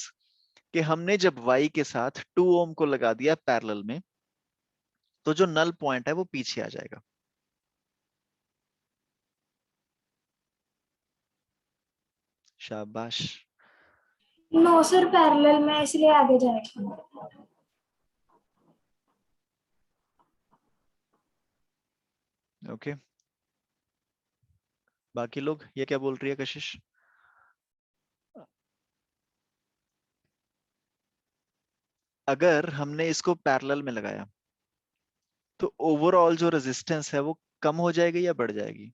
कि हमने जब y के साथ 2 ओम को लगा दिया पैरेलल में, तो जो नल पॉइंट है वो पीछे आ जाएगा। शाबाश। नो सर पैरेलल में इसलिए आगे जाएगा। ओके, बाकी लोग ये क्या बोल रही है कशिश? अगर हमने इसको पैरेलल में लगाया तो ओवरऑल जो रेजिस्टेंस है वो कम हो जाएगी या बढ़ जाएगी?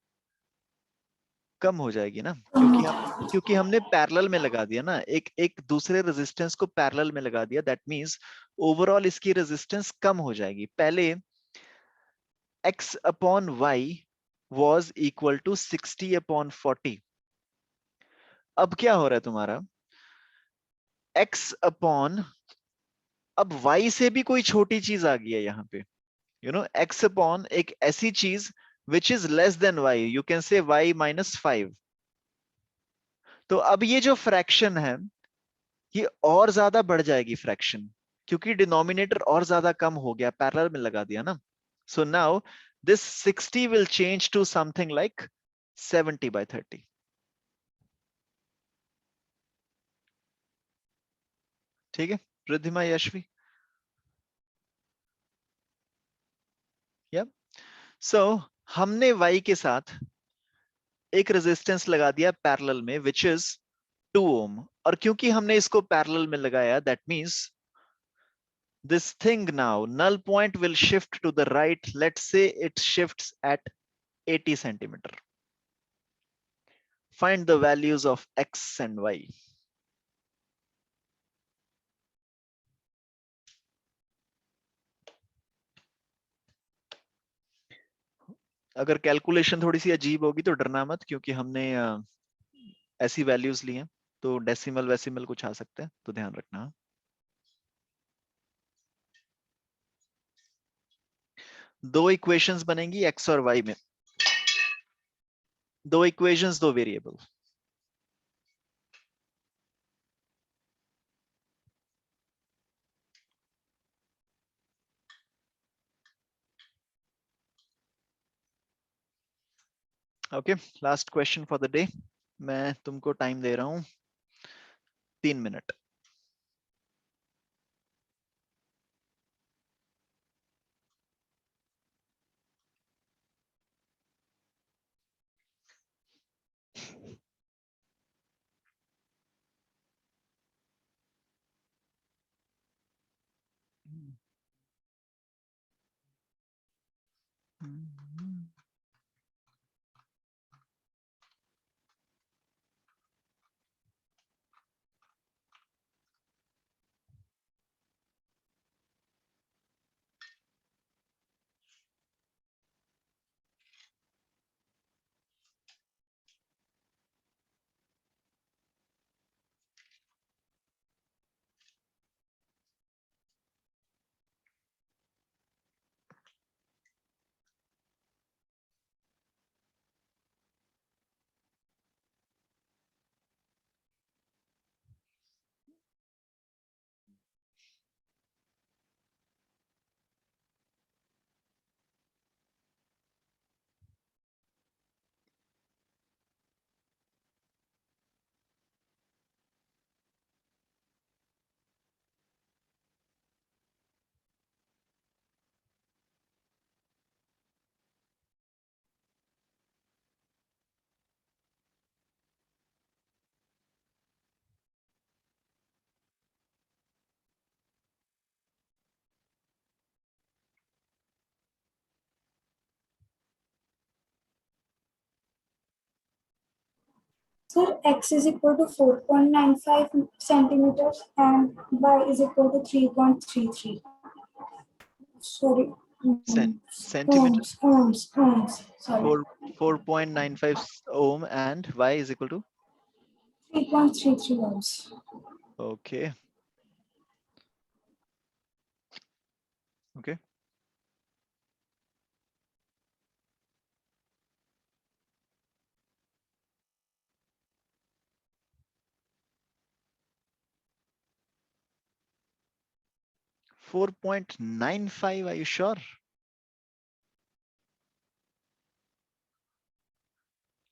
कम हो जाएगी ना, क्योंकि हमने पैरेलल में लगा दिया ना, एक एक दूसरे रेजिस्टेंस को पैरेलल में लगा दिया। दैट मींस ओवरऑल इसकी रेजिस्टेंस कम हो जाएगी। पहले x upon y was equal to 60 upon 40। अब क्या हो रहा है तुम्हारा, x अपॉन, अब y से भी कोई छोटी चीज आ गई है यहाँ पे, x अपॉन एक ऐसी चीज which is less than y, you can say y minus 5। तो अब ये जो फ्रैक्शन है ये और ज्यादा बढ़ जाएगी फ्रैक्शन, क्योंकि डिनोमिनेटर और ज्यादा कम हो गया, पैरेलल में लगा दिया ना। So now this 60 will change to something like 70/30। ठीक है रिद्धिमा, यशवी? यप। सो हमने y के साथ एक रेजिस्टेंस लगा दिया पैरेलल में विच इज 2 ओम, और क्योंकि हमने इसको पैरेलल में लगाया that means this thing now, null point will shift to the right. Let's say it shifts at 80 centimeter. Find the values of x and y. अगर कैलकुलेशन थोड़ी सी अजीब होगी तो डरना मत, क्योंकि हमने ऐसी वैल्यूज ली हैं, तो डेसिमल वेसिमल कुछ आ सकता है, तो ध्यान रखना। दो इक्वेशंस बनेंगी एक्स और वाई में, दो इक्वेशंस दो variable. Okay, last question for the day. मैं तुमको टाइम दे रहा हूं 3 minute. Sir, x is equal to 4.95 centimeters and y is equal to 3.33. Sorry. Centimetre, Ohms. Sorry. 4.95 ohm and y is equal to 3.33 ohms. okay. Okay, 4.95, are you sure?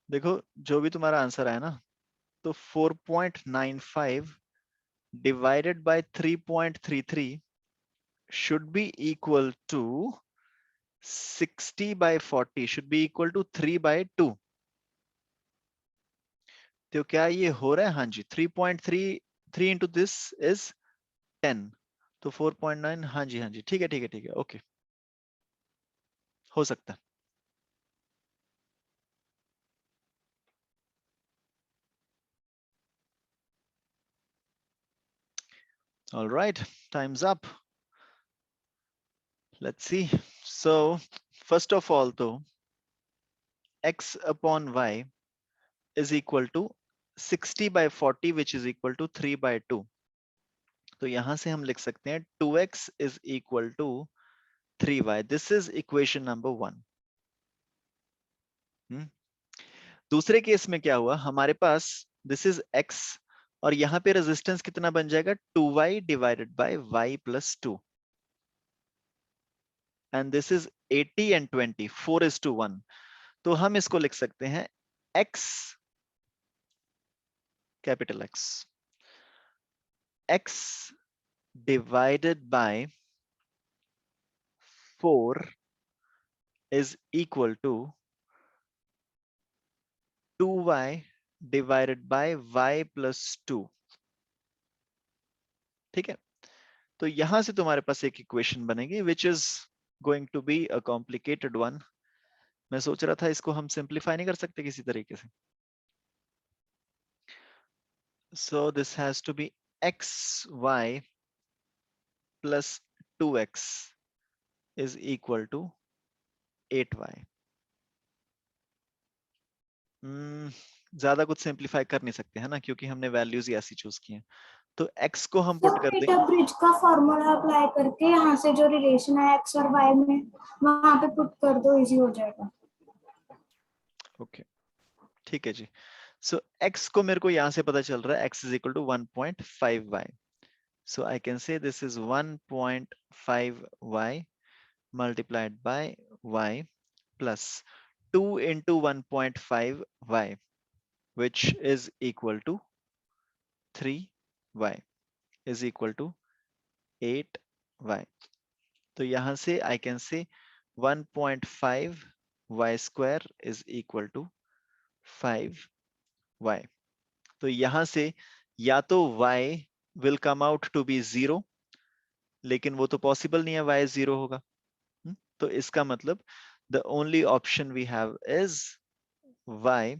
देखो जो भी तुम्हारा answer है ना, तो 4.95 divided by 3.33 should be equal to 60 by 40 should be equal to 3 by 2। तो क्या ये हो रहा है? हाँ जी, 3.33 into this is 10, तो 4.9। हाँ जी हाँ जी, ठीक है ठीक है ठीक है, ओके, हो सकता है। All right, time's up. Let's see. So first of all though, x upon y is equal to 60 by 40 which is equal to 3 by 2। तो यहां से हम लिख सकते हैं 2x is equal to 3y। This is equation number 1। दूसरे case में क्या हुआ, हमारे पास this is x और यहाँ पे रेजिस्टेंस कितना बन जाएगा, 2y divided by y plus 2 and this is 80 and 20, 4:1। तो हम इसको लिख सकते हैं x capital x divided by 4 is equal to 2y divided by y plus 2। ठीक है, तो यहां से तुम्हारे पास एक इक्वेशन बनेगी which is going to be a complicated one। मैं सोच रहा था इसको हम सिंप्लीफाई नहीं कर सकते किसी तरीके से। So this has to be xy plus 2x is equal to 8y। ज्यादा कुछ सिंप्लीफाई कर नहीं सकते है ना, क्योंकि हमने वैल्यूज ही ऐसी चूज की हैं। तो x को हम पुट कर पीटर देंगे। ब्रिज का फॉर्मूला अप्लाई करके यहाँ से जो रिलेशन है x और y में वहां पे पुट कर दो, इजी हो जाएगा। ओके ठीक है जी। सो x को मेरे को यहाँ से पता चल रहा है x is equal to 1.5y। So I can say this is 1.5y multiplied by y plus 2 into 1.5y which is equal to 3y is equal to 8y। तो यहां से I can say 1.5y square is equal to 5y। तो यहां से या तो y will come out to be 0, लेकिन वो तो पॉसिबल नहीं है y 0 होगा। तो इसका मतलब the only option we have is y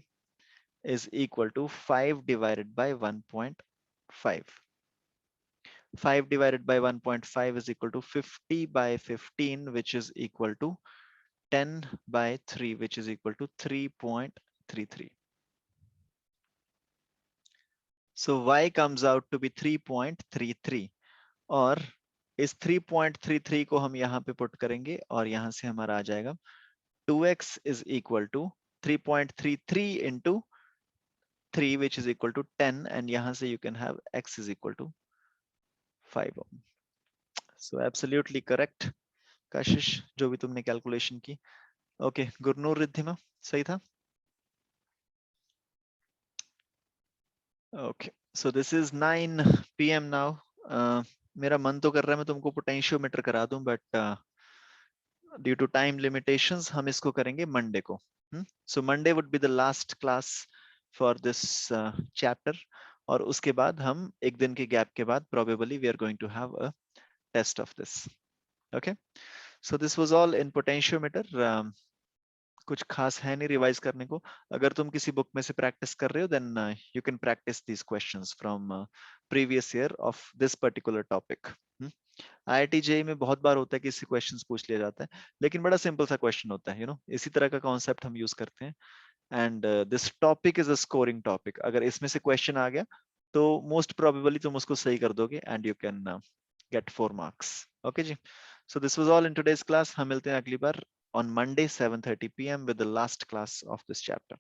is equal to 5 divided by 1.5. 5 divided by 1.5 is equal to 50 by 15, which is equal to 10 by 3, which is equal to 3.33. So y comes out to be 3.33, और इस 3.33 को हम यहाँ पे put करेंगे और यहाँ से हमारा आ जाएगा 2x is equal to 3.33 into 3, which is equal to 10, and यहाँ से you can have x is equal to 5 ohm. So absolutely correct Kashish, जो भी तुमने कैलकुलेशन की। ओके गुरनूर रिद्धिमा सही था। Okay so this is 9 PM now. मेरा मन तो कर रहा है मैं तुमको पोटेंशियोमीटर करा दूं, but due to time limitations हम इसको करेंगे मंडे को। So Monday would be the last class for this chapter, और उसके बाद हम एक दिन के गैप के बाद probably we are going to have a test of this. Okay so this was all in potentiometer. कुछ खास है नहीं रिवाइज करने को। अगर तुम किसी बुक में से प्रैक्टिस कर रहे हो then you can practice these questions from previous year of this particular topic. IIT JEE में बहुत बार होता है कि इससे क्वेश्चंस पूछ लिया जाता है, लेकिन बड़ा सिंपल सा क्वेश्चन होता है, इसी तरह का कॉन्सेप्ट हम यूज करते हैं। And this topic is a scoring topic. अगर इसमें से क्वेश्चन आ गया तो मोस्ट प्रोबेबली तुम उसको सही कर दोगे and you can get 4 marks. Okay जी, so this was all in today's class. हम मिलते हैं अगली बार on Monday 7:30 PM with the last class of this chapter.